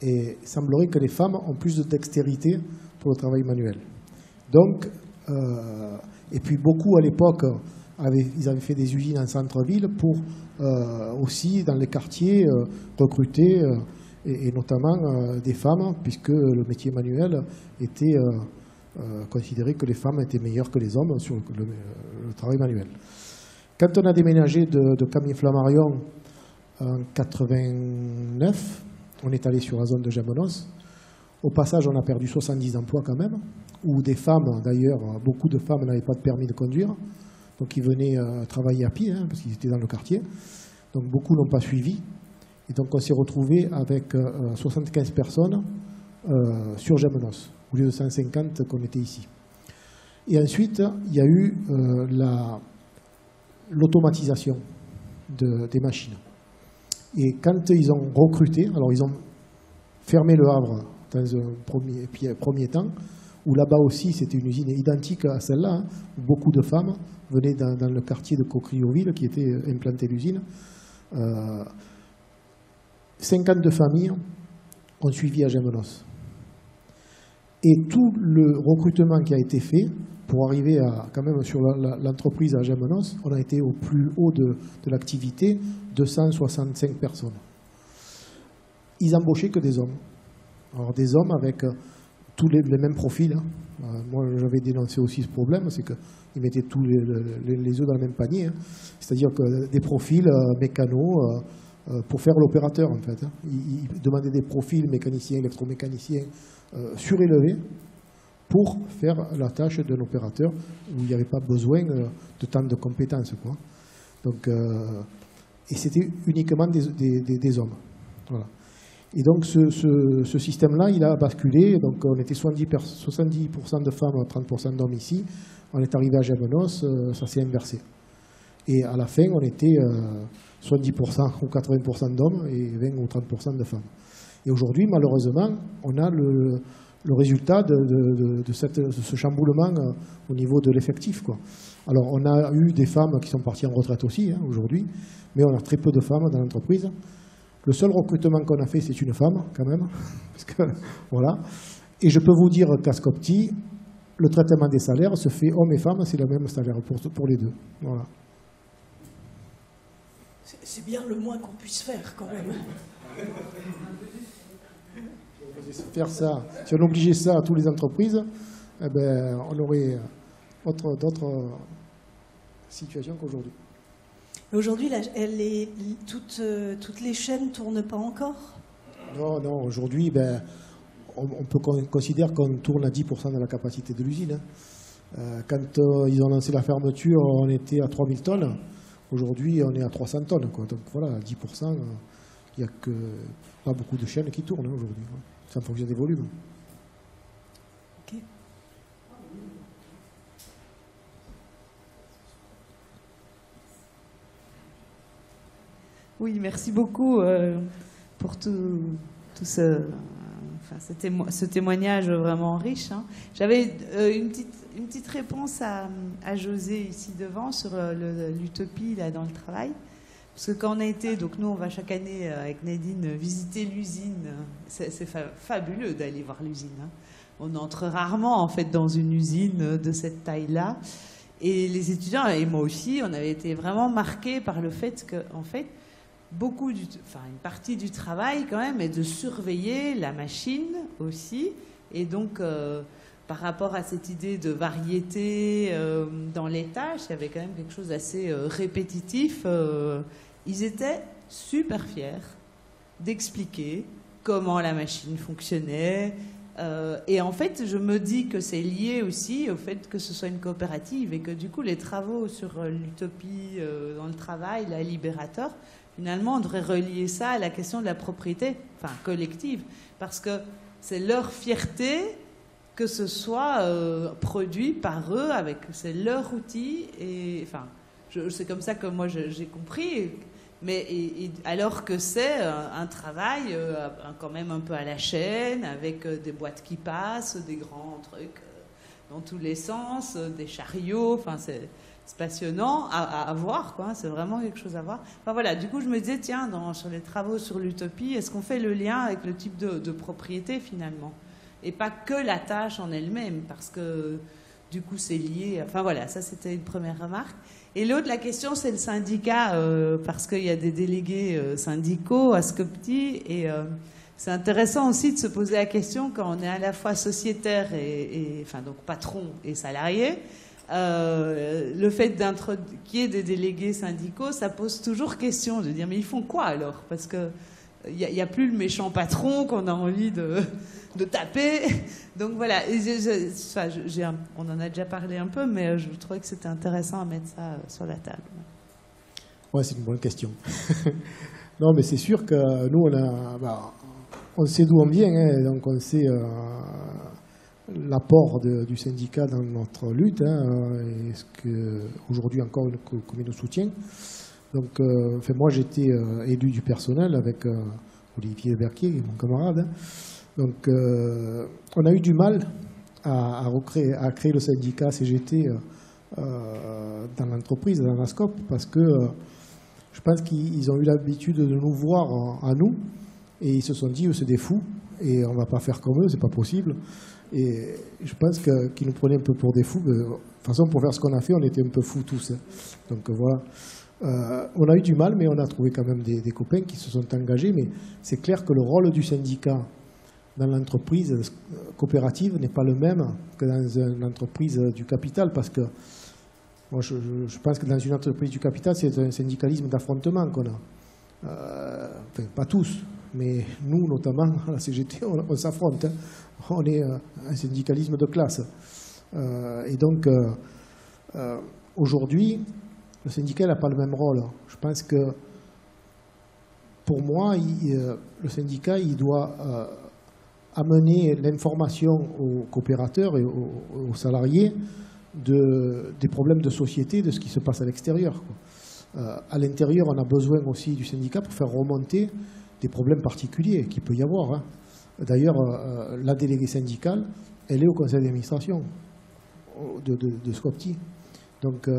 Et il semblerait que les femmes ont plus de dextérité pour le travail manuel. Donc, et puis beaucoup à l'époque, ils avaient fait des usines en centre-ville pour aussi, dans les quartiers, recruter, et notamment des femmes, puisque le métier manuel était considéré que les femmes étaient meilleures que les hommes sur le travail manuel. Quand on a déménagé de Camier-Flammarion en 89, on est allé sur la zone de Gémenos. Au passage, on a perdu 70 emplois quand même, où des femmes, d'ailleurs, beaucoup de femmes n'avaient pas de permis de conduire, donc ils venaient travailler à pied, parce qu'ils étaient dans le quartier. Donc beaucoup n'ont pas suivi. Et donc on s'est retrouvé avec 75 personnes sur Gémenos, au lieu de 150 qu'on était ici. Et ensuite, il y a eu l'automatisation des machines. Et quand ils ont recruté, alors ils ont fermé le Havre dans un premier temps, où là-bas aussi c'était une usine identique à celle-là, où beaucoup de femmes venaient dans le quartier de Cocrioville qui était implantée l'usine. 52 familles ont suivi à Gémenos. Et tout le recrutement qui a été fait pour arriver quand même sur l'entreprise à Gémenos, on a été au plus haut de l'activité, 265 personnes. Ils embauchaient que des hommes. Alors des hommes avec tous les mêmes profils. Moi, j'avais dénoncé aussi ce problème, c'est qu'ils mettaient tous les œufs dans le même panier. C'est-à-dire que des profils mécanos pour faire l'opérateur, en fait. Ils demandaient des profils mécaniciens, électromécaniciens surélevés pour faire la tâche d'un opérateur où il n'y avait pas besoin de tant de compétences, quoi. Donc, et c'était uniquement des hommes. Voilà. Et donc ce système-là, il a basculé. Donc on était 70% de femmes, 30% d'hommes ici. On est arrivé à Gémenos, ça s'est inversé. Et à la fin, on était 70% ou 80% d'hommes et 20 ou 30% de femmes. Et aujourd'hui, malheureusement, on a le résultat de ce chamboulement au niveau de l'effectif, quoi. Alors on a eu des femmes qui sont parties en retraite aussi, aujourd'hui, mais on a très peu de femmes dans l'entreprise. Le seul recrutement qu'on a fait, c'est une femme, quand même. Parce que, voilà. Et je peux vous dire qu'à Skopti, le traitement des salaires se fait hommes et femmes, c'est le même salaire pour les deux. Voilà. C'est bien le moins qu'on puisse faire, quand même. Faire ça, si on obligeait ça à toutes les entreprises, eh ben, on aurait d'autres situations qu'aujourd'hui. Aujourd'hui, toutes les chaînes ne tournent pas encore? Non, aujourd'hui, on peut considérer qu'on tourne à 10% de la capacité de l'usine. Quand ils ont lancé la fermeture, on était à 3000 tonnes. Aujourd'hui, on est à 300 tonnes, quoi. Donc voilà, à 10%, il n'y a pas beaucoup de chaînes qui tournent aujourd'hui. Ça fonctionne des volumes. Ok. Oui, merci beaucoup pour tout ce témoignage vraiment riche. J'avais une petite réponse à José ici devant sur l'utopie là dans le travail. Parce que quand on a été, donc nous on va chaque année avec Nadine visiter l'usine, c'est fabuleux d'aller voir l'usine. On entre rarement en fait dans une usine de cette taille-là. Et les étudiants, et moi aussi, on avait été vraiment marqués par le fait que, en fait, une partie du travail quand même est de surveiller la machine aussi. Et donc, par rapport à cette idée de variété dans les tâches, il y avait quand même quelque chose d'assez répétitif. Ils étaient super fiers d'expliquer comment la machine fonctionnait. Et en fait, je me dis que c'est lié aussi au fait que ce soit une coopérative et que du coup, les travaux sur l'utopie dans le travail, la Libérateur, finalement, on devrait relier ça à la question de la propriété, collective, parce que c'est leur fierté que ce soit produit par eux, c'est leur outil, et c'est comme ça que moi j'ai compris Mais alors que c'est un travail quand même un peu à la chaîne, avec des boîtes qui passent, des grands trucs dans tous les sens, des chariots, enfin c'est passionnant à voir, quoi. C'est vraiment quelque chose à voir. Enfin voilà, du coup je me disais, tiens, sur les travaux sur l'utopie, est-ce qu'on fait le lien avec le type de propriété finalement? Et pas que la tâche en elle-même, parce que du coup c'est lié. Enfin voilà, ça c'était une première remarque. Et l'autre, la question, c'est le syndicat, parce qu'il y a des délégués syndicaux à Skopti, et c'est intéressant aussi de se poser la question quand on est à la fois sociétaire enfin donc patron et salarié. Le fait qu'il y ait des délégués syndicaux, ça pose toujours question de dire mais ils font quoi alors? Parce que il n'y a plus le méchant patron qu'on a envie de taper. Donc voilà, on en a déjà parlé un peu, mais je trouvais que c'était intéressant à mettre ça sur la table. Ouais, c'est une bonne question. Non, mais c'est sûr que nous, on sait d'où on vient, hein, donc on sait l'apport du syndicat dans notre lutte, hein, et ce qu'aujourd'hui encore comme il nous soutient. Donc, moi, j'étais élu du personnel avec Olivier Berquier, mon camarade. Donc, on a eu du mal à créer le syndicat CGT dans l'entreprise, dans la SCOP, parce que je pense qu'ils ont eu l'habitude de nous voir à nous, et ils se sont dit, c'est des fous, et on ne va pas faire comme eux, c'est pas possible. Et je pense qu'ils nous prenaient un peu pour des fous. Mais, de toute façon, pour faire ce qu'on a fait, on était un peu fous tous. Hein. Donc voilà. On a eu du mal, mais on a trouvé quand même des copains qui se sont engagés. Mais c'est clair que le rôle du syndicat dans l'entreprise coopérative n'est pas le même que dans une entreprise du capital, parce que moi, je pense que dans une entreprise du capital, c'est un syndicalisme d'affrontement qu'on a. Enfin, pas tous, mais nous, notamment, à la CGT, on s'affronte. Hein. On est un syndicalisme de classe. Et donc, aujourd'hui, le syndicat n'a pas le même rôle. Je pense que, pour moi, le syndicat, il doit amener l'information aux coopérateurs et aux salariés des problèmes de société, de ce qui se passe à l'extérieur. À l'intérieur, on a besoin aussi du syndicat pour faire remonter des problèmes particuliers qu'il peut y avoir. Hein. D'ailleurs, la déléguée syndicale, elle est au conseil d'administration de Skopti. Donc,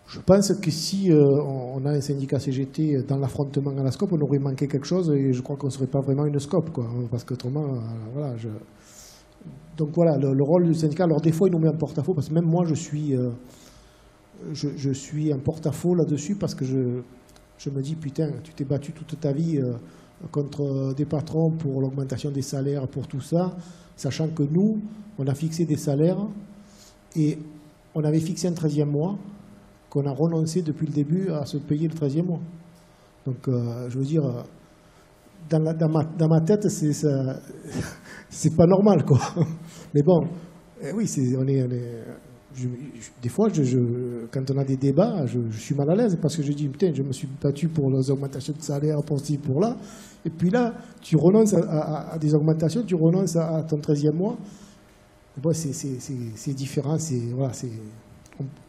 je pense que si on a un syndicat CGT dans l'affrontement à la SCOP, on aurait manqué quelque chose, et je crois qu'on ne serait pas vraiment une SCOP, quoi, parce qu'autrement, voilà. Donc voilà, le rôle du syndicat, alors des fois il nous met en porte-à-faux, parce que même moi je suis en porte-à-faux là-dessus, parce que je me dis, putain, tu t'es battu toute ta vie contre des patrons pour l'augmentation des salaires, pour tout ça, sachant que nous, on a fixé des salaires, et on avait fixé un 13e mois, qu'on a renoncé depuis le début à se payer le 13e mois. Donc, je veux dire, dans ma tête, c'est pas normal, quoi. Mais bon, oui, des fois, quand on a des débats, je suis mal à l'aise, parce que je dis, putain, je me suis battu pour les augmentations de salaire, pour ci, pour là, et puis là, tu renonces à des augmentations, tu renonces à ton 13e mois. Bon, c'est différent, voilà,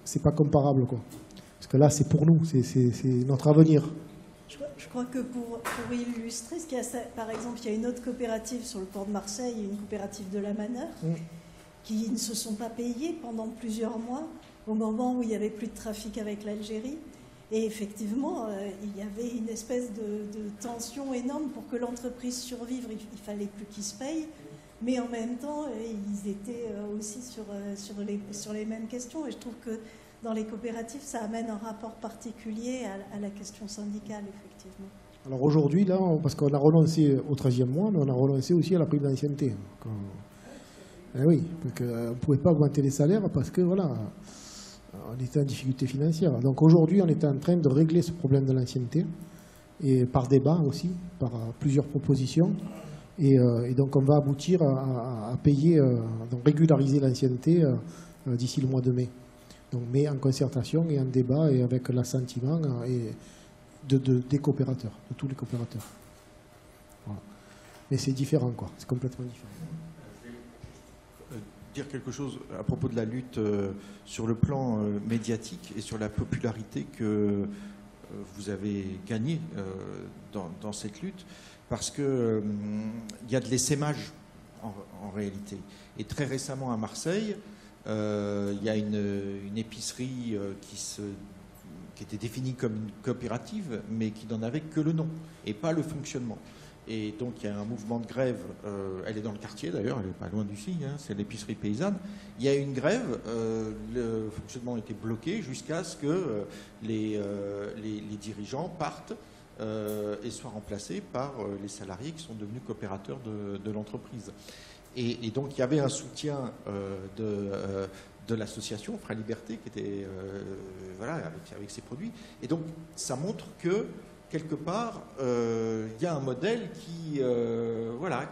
c'est pas comparable, quoi. Parce que là, c'est pour nous, c'est notre avenir. Je crois que pour illustrer, par exemple, il y a une autre coopérative sur le port de Marseille, une coopérative de la Maneur, qui ne se sont pas payés pendant plusieurs mois, au moment où il n'y avait plus de trafic avec l'Algérie. Et effectivement, il y avait une espèce de tension énorme pour que l'entreprise survive. Il fallait plus qu'ils se payent. Mais en même temps, ils étaient aussi sur les mêmes questions. Et je trouve que dans les coopératives, ça amène un rapport particulier à la question syndicale, effectivement. Alors aujourd'hui, là, parce qu'on a renoncé au 13e mois, mais on a renoncé aussi à la prime d'ancienneté. Oui, parce qu'on ne pouvait pas augmenter les salaires parce que, voilà, on était en difficulté financière. Donc aujourd'hui, on est en train de régler ce problème de l'ancienneté, et par débat aussi, par plusieurs propositions. Et donc on va aboutir à payer, donc régulariser l'ancienneté d'ici le mois de mai. Donc, mais en concertation et en débat et avec l'assentiment des coopérateurs, de tous les coopérateurs. Voilà. Mais c'est différent, quoi. C'est complètement différent. Je vais dire quelque chose à propos de la lutte sur le plan médiatique et sur la popularité que vous avez gagné dans cette lutte, parce qu'il y a de l'essaimage en réalité. Et très récemment à Marseille, il y a une épicerie qui était définie comme une coopérative, mais qui n'en avait que le nom et pas le fonctionnement. Et donc il y a un mouvement de grève, elle est dans le quartier d'ailleurs, elle n'est pas loin d'ici, hein, c'est l'épicerie paysanne. Il y a eu une grève, le fonctionnement était bloqué jusqu'à ce que les dirigeants partent et soient remplacés par les salariés qui sont devenus coopérateurs de l'entreprise. Et donc il y avait un soutien de l'association Fra Liberté qui était voilà, avec ses produits. Et donc ça montre que quelque part, il y a un modèle qui, voilà,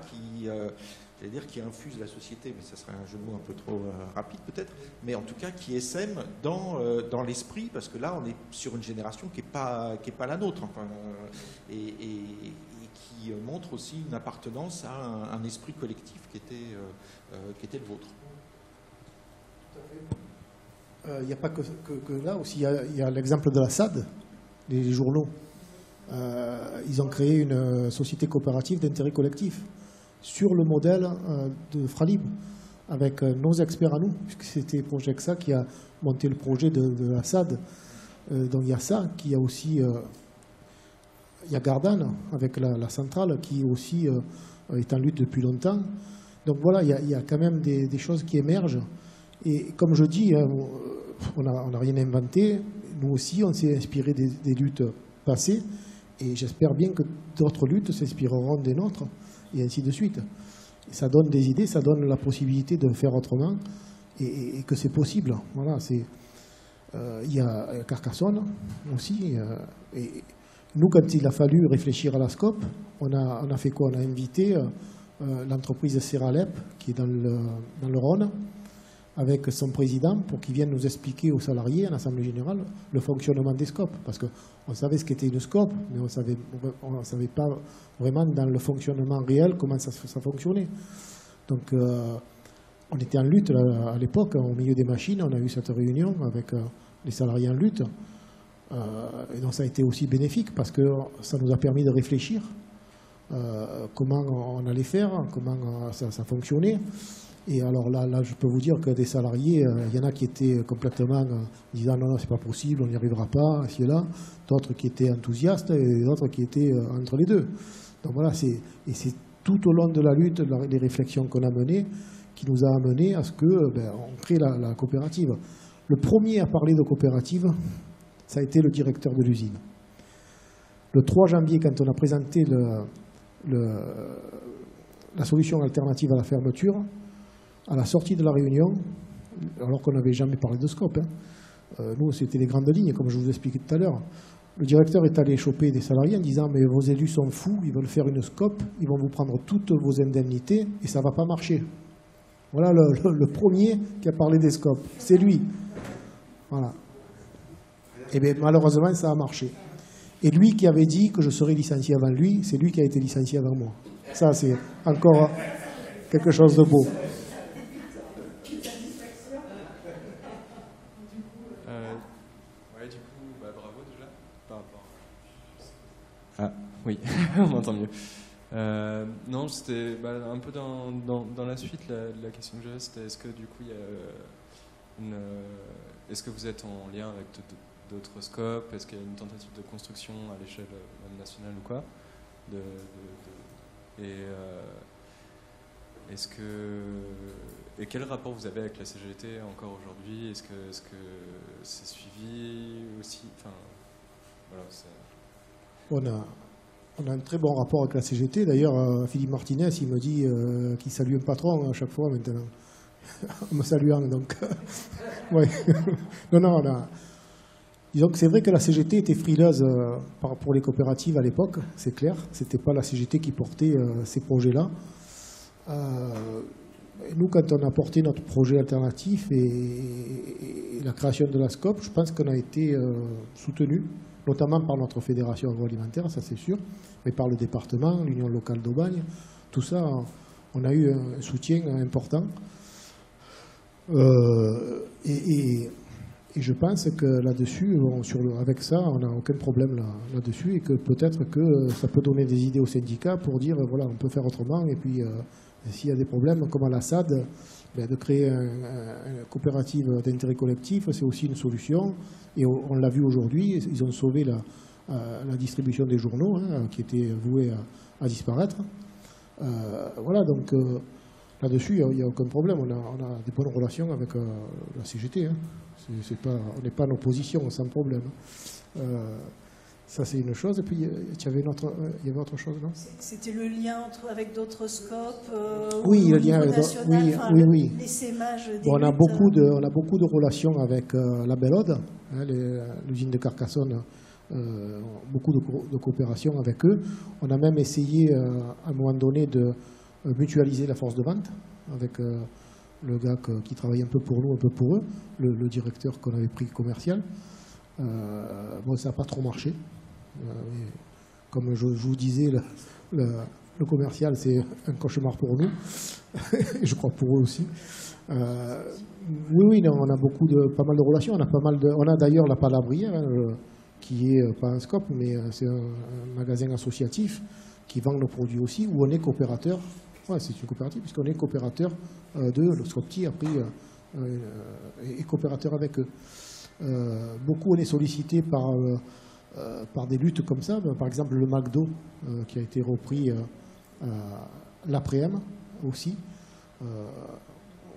j'allais dire qui infuse la société, mais ça serait un jeu de mots un peu trop rapide peut-être, mais en tout cas qui essaime dans l'esprit, parce que là on est sur une génération qui n'est pas la nôtre, enfin, et qui montre aussi une appartenance à un esprit collectif qui était le vôtre. Il n'y a pas que là aussi, il y a l'exemple de la SAD, les journaux. Ils ont créé une société coopérative d'intérêt collectif sur le modèle de Fralib, avec nos experts à nous, puisque c'était Projexa qui a monté le projet de la SAD. Donc il y a ça, qui a aussi... il y a Gardanne, avec la centrale, qui aussi est en lutte depuis longtemps. Donc voilà, il y a quand même des choses qui émergent. Et comme je dis, on n'a rien inventé. Nous aussi, on s'est inspiré des luttes passées. Et j'espère bien que d'autres luttes s'inspireront des nôtres, et ainsi de suite. Et ça donne des idées, ça donne la possibilité de faire autrement, et que c'est possible. Voilà, il y a Carcassonne aussi. Et nous, quand il a fallu réfléchir à la SCOP, on a fait quoi? On a invité l'entreprise Seralep, qui est dans le Rhône, avec son président, pour qu'il vienne nous expliquer aux salariés en Assemblée Générale le fonctionnement des SCOP. Parce qu'on savait ce qu'était une SCOP, mais on ne savait pas vraiment dans le fonctionnement réel comment ça fonctionnait. Donc on était en lutte à l'époque, au milieu des machines, on a eu cette réunion avec les salariés en lutte. Et donc ça a été aussi bénéfique parce que ça nous a permis de réfléchir comment on allait faire, comment ça fonctionnait. Et alors là, je peux vous dire que des salariés, il y en a qui étaient complètement disant non, c'est pas possible, on n'y arrivera pas, ici et là. D'autres qui étaient enthousiastes et d'autres qui étaient entre les deux. Donc voilà, c'est tout au long de la lutte, les réflexions qu'on a menées, qui nous a amené à ce que on crée la coopérative. Le premier à parler de coopérative, ça a été le directeur de l'usine. Le 3 janvier, quand on a présenté la solution alternative à la fermeture, à la sortie de la réunion, alors qu'on n'avait jamais parlé de SCOP, nous c'était les grandes lignes, comme je vous expliquais tout à l'heure, le directeur est allé choper des salariés en disant « mais vos élus sont fous, ils veulent faire une SCOP, ils vont vous prendre toutes vos indemnités et ça ne va pas marcher ». Voilà le premier qui a parlé des SCOP, c'est lui. Voilà. Et bien malheureusement ça a marché. Et lui qui avait dit que je serais licencié avant lui, c'est lui qui a été licencié avant moi. Ça c'est encore quelque chose de beau. Oui, on m'entend mieux. Non, c'était un peu dans la suite, la question que j'avais, c'était est-ce que du coup il y a est-ce que vous êtes en lien avec d'autres scopes? Est-ce qu'il y a une tentative de construction à l'échelle nationale ou quoi? Et quel rapport vous avez avec la CGT encore aujourd'hui? Est-ce que c'est suivi aussi? Enfin, voilà, On a un très bon rapport avec la CGT. D'ailleurs, Philippe Martinez, il me dit qu'il salue un patron à chaque fois maintenant, en me saluant. Donc, ouais. Non, disons que c'est vrai que la CGT était frileuse pour les coopératives à l'époque, c'est clair. C'était pas la CGT qui portait ces projets-là. Nous, quand on a porté notre projet alternatif et la création de la SCOP, je pense qu'on a été soutenus, notamment par notre fédération agroalimentaire, ça c'est sûr, mais par le département, l'union locale d'Aubagne. Tout ça, on a eu un soutien important. Et Et je pense que là-dessus, avec ça, on n'a aucun problème là-dessus, et que peut-être que ça peut donner des idées aux syndicats pour dire, voilà, on peut faire autrement, et puis s'il y a des problèmes, comme à la SAD, de créer une coopérative d'intérêt collectif, c'est aussi une solution. Et on l'a vu aujourd'hui, ils ont sauvé la distribution des journaux, hein, qui était vouée à disparaître. Voilà, donc là-dessus, il n'y a aucun problème. On a des bonnes relations avec la CGT. Hein. On n'est pas en opposition, sans problème. Ça, c'est une chose. Et puis, il y avait autre chose, non? C'était le lien avec d'autres scopes. Oui, le lien avec oui. L'essaimage des on a luttes. beaucoup de relations avec la Bellode, hein, l'usine de Carcassonne. Beaucoup de coopération avec eux. On a même essayé à un moment donné de mutualiser la force de vente avec le gars qui travaille un peu pour nous, un peu pour eux, le directeur qu'on avait pris commercial. Bon, ça n'a pas trop marché. Comme je vous disais, le commercial, c'est un cauchemar pour nous, et je crois pour eux aussi. Oui, non, on a pas mal de relations. On a d'ailleurs la Palabrière, qui est pas un scope, mais c'est un magasin associatif qui vend nos produits aussi, où on est coopérateur. Ouais, c'est une coopérative, puisqu'on est coopérateur le Scopti a pris est coopérateur avec eux. Beaucoup on est sollicité par des luttes comme ça. Par exemple, le McDo qui a été repris l'après-m aussi.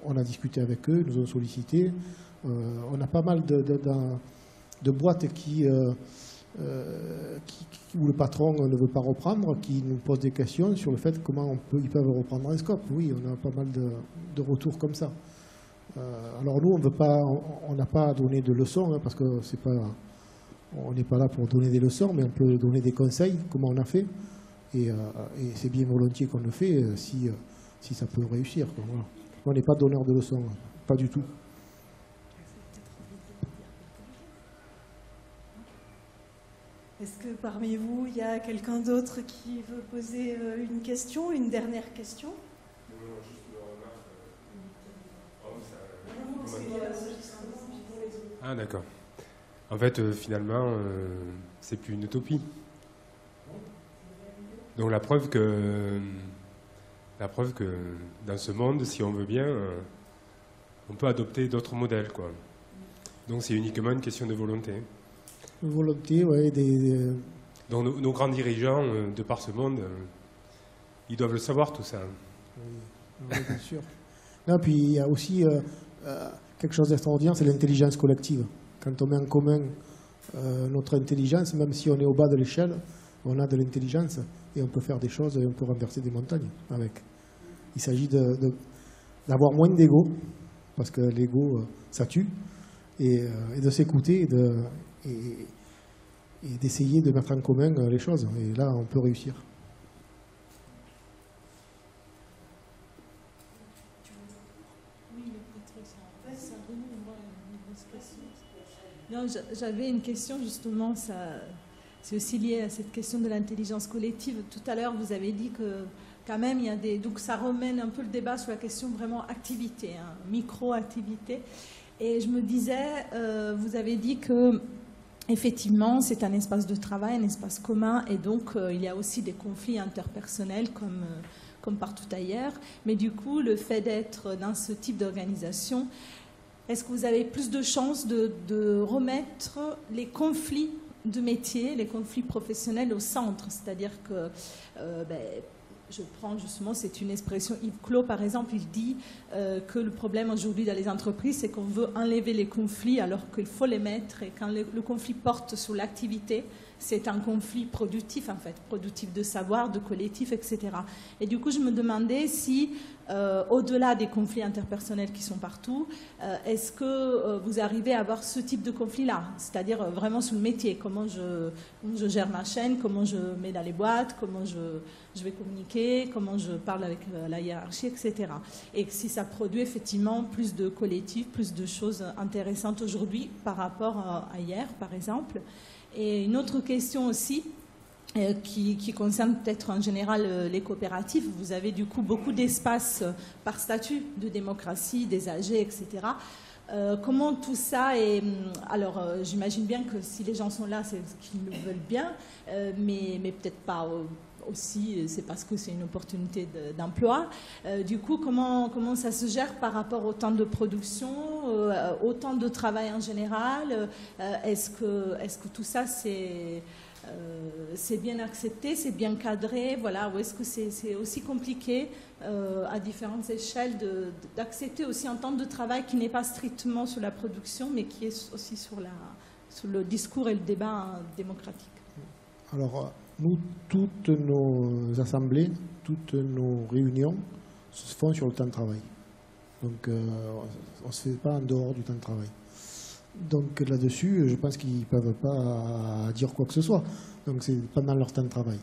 On a discuté avec eux, ils nous ont sollicité. On a pas mal de boîtes où le patron ne veut pas reprendre, qui nous posent des questions sur le fait comment ils peuvent reprendre un scope. Oui, on a pas mal de retours comme ça. Alors nous, on n'a pas donné de leçons, hein, parce que on n'est pas là pour donner des leçons, mais on peut donner des conseils, comment on a fait. Et c'est bien volontiers qu'on le fait si ça peut réussir. Voilà. On n'est pas donneur de leçons, pas du tout. Est-ce que parmi vous, il y a quelqu'un d'autre qui veut poser une question, une dernière question? Ah d'accord. En fait, finalement, c'est plus une utopie. Donc la preuve que dans ce monde, si on veut bien, on peut adopter d'autres modèles, quoi. Donc c'est uniquement une question de volonté. Volonté, oui. Donc nos grands dirigeants de par ce monde, ils doivent le savoir tout ça. Oui, bien sûr. Non, puis il y a aussi quelque chose d'extraordinaire, c'est l'intelligence collective. Quand on met en commun notre intelligence, même si on est au bas de l'échelle, on a de l'intelligence et on peut faire des choses et on peut renverser des montagnes avec. Il s'agit d'avoir moins d'ego, parce que l'ego, ça tue, et de s'écouter et d'essayer de mettre en commun les choses. Et là, on peut réussir. Non, j'avais une question justement, c'est aussi lié à cette question de l'intelligence collective. Tout à l'heure, vous avez dit que quand même, il y a donc ça remène un peu le débat sur la question vraiment activité, hein, micro-activité. Et je me disais, vous avez dit que effectivement, c'est un espace de travail, un espace commun, et donc il y a aussi des conflits interpersonnels comme partout ailleurs. Mais du coup, le fait d'être dans ce type d'organisation, est-ce que vous avez plus de chances de remettre les conflits de métier, les conflits professionnels au centre? C'est-à-dire que, je prends justement, c'est une expression, Yves Clos par exemple, il dit que le problème aujourd'hui dans les entreprises, c'est qu'on veut enlever les conflits alors qu'il faut les mettre, et quand le conflit porte sur l'activité, c'est un conflit productif en fait, productif de savoir, de collectif, etc. Et du coup, je me demandais si, au-delà des conflits interpersonnels qui sont partout, est-ce que vous arrivez à avoir ce type de conflit-là, c'est-à-dire vraiment sur le métier, comment je gère ma chaîne, comment je mets dans les boîtes, comment je vais communiquer, comment je parle avec la hiérarchie, etc. Et si ça produit effectivement plus de collectifs, plus de choses intéressantes aujourd'hui par rapport à hier, par exemple. Et une autre question aussi, qui concerne peut-être en général les coopératives. Vous avez du coup beaucoup d'espace par statut de démocratie, des AG, etc. comment tout ça est... Alors, j'imagine bien que si les gens sont là, c'est qu'ils le veulent bien, mais peut-être pas aussi, c'est parce que c'est une opportunité d'emploi. Du coup, comment ça se gère par rapport au temps de production, au temps de travail en général? Est-ce que tout ça, c'est bien accepté, c'est bien cadré, voilà, ou est-ce que c'est aussi compliqué à différentes échelles d'accepter aussi un temps de travail qui n'est pas strictement sur la production, mais qui est aussi sur le discours et le débat démocratique? Alors, nous, toutes nos assemblées, toutes nos réunions se font sur le temps de travail. Donc, on ne se fait pas en dehors du temps de travail. Donc là-dessus, je pense qu'ils ne peuvent pas dire quoi que ce soit. Donc c'est pendant leur temps de travail.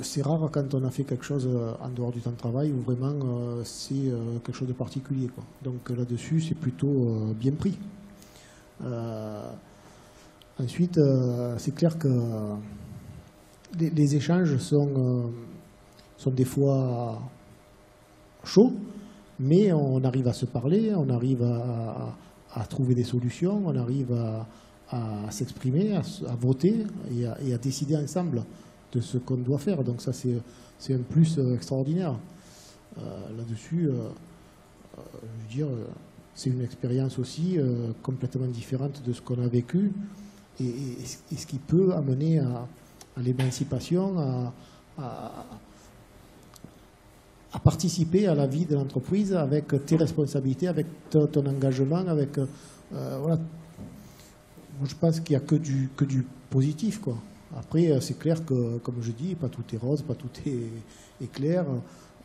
C'est rare quand on a fait quelque chose en dehors du temps de travail où vraiment c'est quelque chose de particulier, quoi. Donc là-dessus, c'est plutôt bien pris. Ensuite, c'est clair que les échanges sont des fois chauds, mais on arrive à se parler, on arrive à trouver des solutions, on arrive à s'exprimer, à voter et à décider ensemble de ce qu'on doit faire. Donc ça, c'est un plus extraordinaire. Là-dessus, je veux dire, c'est une expérience aussi complètement différente de ce qu'on a vécu et ce qui peut amener à l'émancipation, à participer à la vie de l'entreprise avec tes responsabilités, avec ton engagement, avec voilà. Moi, je pense qu'il n'y a que du positif, quoi. Après, c'est clair que, comme je dis, pas tout est rose, pas tout est clair.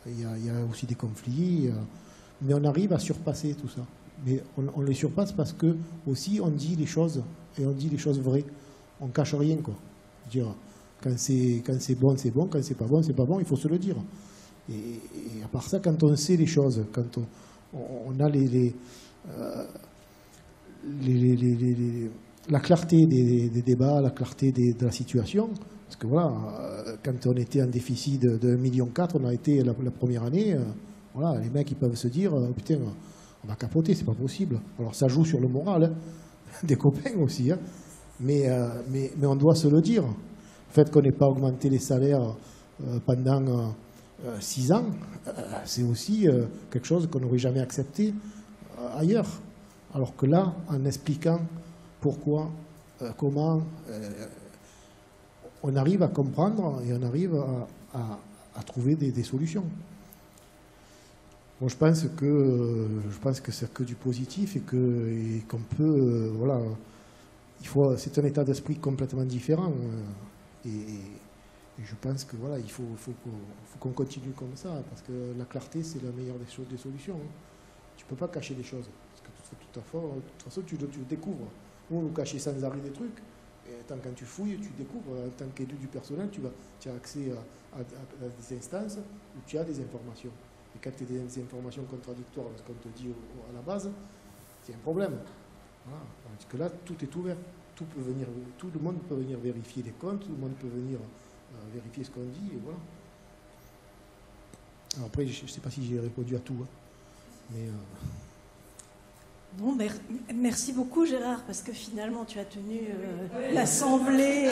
Il y a aussi des conflits, mais on arrive à surpasser tout ça. Mais on les surpasse parce que aussi on dit les choses et on dit les choses vraies. On cache rien, quoi. Dire quand c'est bon, c'est bon. Quand c'est pas bon, il faut se le dire. Et à part ça, quand on sait les choses, quand on a la clarté des débats, la clarté de la situation, parce que voilà, quand on était en déficit de 1,4 million, on a été la première année, voilà, les mecs ils peuvent se dire, putain, on va capoter, c'est pas possible. Alors ça joue sur le moral, hein, des copains aussi, hein, mais on doit se le dire. Le fait qu'on n'ait pas augmenté les salaires pendant 6 ans, c'est aussi quelque chose qu'on n'aurait jamais accepté ailleurs. Alors que là, en expliquant pourquoi, comment, on arrive à comprendre et on arrive à trouver des solutions. Bon, je pense que c'est que du positif et qu'on peut, voilà, c'est un état d'esprit complètement différent. Et je pense que voilà, il faut qu'on continue comme ça, parce que la clarté, c'est la meilleure des solutions. Tu ne peux pas cacher les choses, parce que de toute façon, tu le découvres. Nous cacher sans arrêt des trucs, et quand tu fouilles, tu découvres. En tant qu'élu du personnel, tu as accès à des instances où tu as des informations. Et quand tu as des informations contradictoires à ce qu'on te dit à la base, c'est un problème. Voilà. Parce que là, tout est ouvert. Tout le monde peut venir vérifier les comptes, tout le monde peut venir vérifier ce qu'on dit, et voilà. Alors après, je ne sais pas si j'ai répondu à tout, hein, mais... Bon, merci beaucoup Gérard, parce que finalement tu as tenu l'assemblée.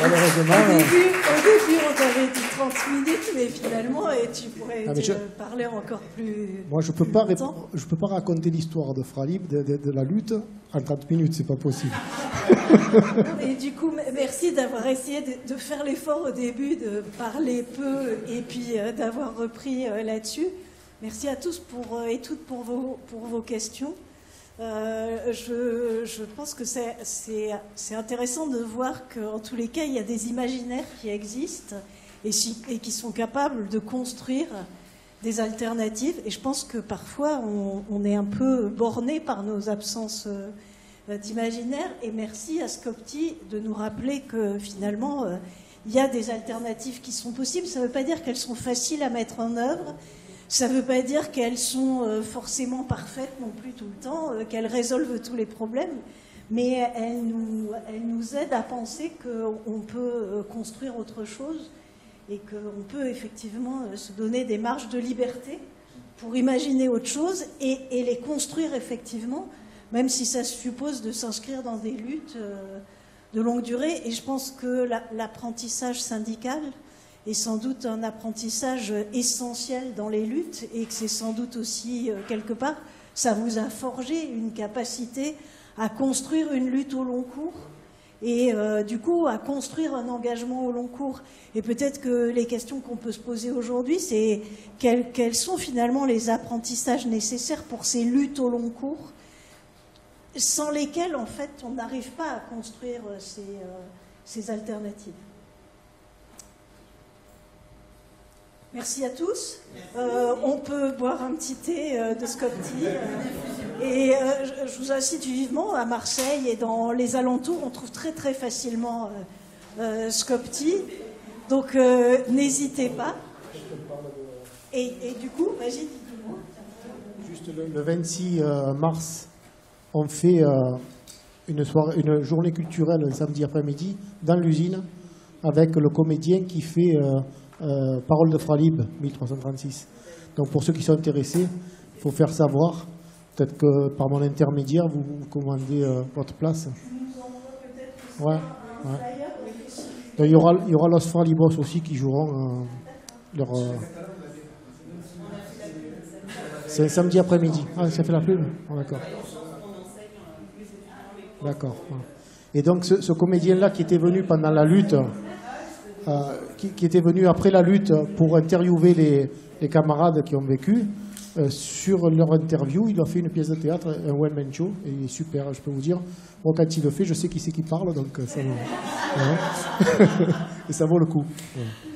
Malheureusement, au début, on t'avait dit 30 minutes, mais finalement, tu pourrais parler encore plus. Moi, je ne peux pas raconter l'histoire de Fralib, de la lutte, en 30 minutes, c'est pas possible. Et du coup, merci d'avoir essayé de faire l'effort au début, de parler peu, et puis d'avoir repris là-dessus. Merci à tous et toutes pour vos questions. Je pense que c'est intéressant de voir qu'en tous les cas, il y a des imaginaires qui existent et qui sont capables de construire des alternatives. Et je pense que parfois, on est un peu borné par nos absences d'imaginaire. Et merci à Scopti de nous rappeler que finalement, il y a des alternatives qui sont possibles. Ça ne veut pas dire qu'elles sont faciles à mettre en œuvre. Ça ne veut pas dire qu'elles sont forcément parfaites non plus tout le temps, qu'elles résolvent tous les problèmes, mais elles nous aident à penser qu'on peut construire autre chose et qu'on peut effectivement se donner des marges de liberté pour imaginer autre chose et les construire effectivement, même si ça suppose de s'inscrire dans des luttes de longue durée. Et je pense que l'apprentissage syndical est sans doute un apprentissage essentiel dans les luttes et que c'est sans doute aussi, quelque part, ça vous a forgé une capacité à construire une lutte au long cours et du coup à construire un engagement au long cours. Et peut-être que les questions qu'on peut se poser aujourd'hui, c'est quels sont finalement les apprentissages nécessaires pour ces luttes au long cours, sans lesquelles, en fait, on n'arrive pas à construire ces alternatives. Merci à tous. On peut boire un petit thé de Scopti. Et je vous incite vivement à Marseille et dans les alentours, on trouve très très facilement Scopti. Donc n'hésitez pas. Et du coup, vas-y, dis-moi. Juste le 26 mars, on fait une journée culturelle un samedi après-midi dans l'usine avec le comédien qui fait Parole de Fralib 1336. Donc pour ceux qui sont intéressés, il faut faire savoir. Peut-être que par mon intermédiaire, vous commandez votre place. Ouais. Donc, il y aura Los Fralibos aussi qui joueront leur. C'est un samedi après-midi. Ah, ça fait la pub. Oh, d'accord. D'accord. Et donc ce comédien-là qui était venu pendant la lutte, qui était venu après la lutte pour interviewer les camarades qui ont vécu, sur leur interview, il a fait une pièce de théâtre, un one-man show, et il est super, je peux vous dire. Moi, quand il le fait, je sais qui c'est qui parle, donc ça vaut, et ça vaut le coup. Ouais.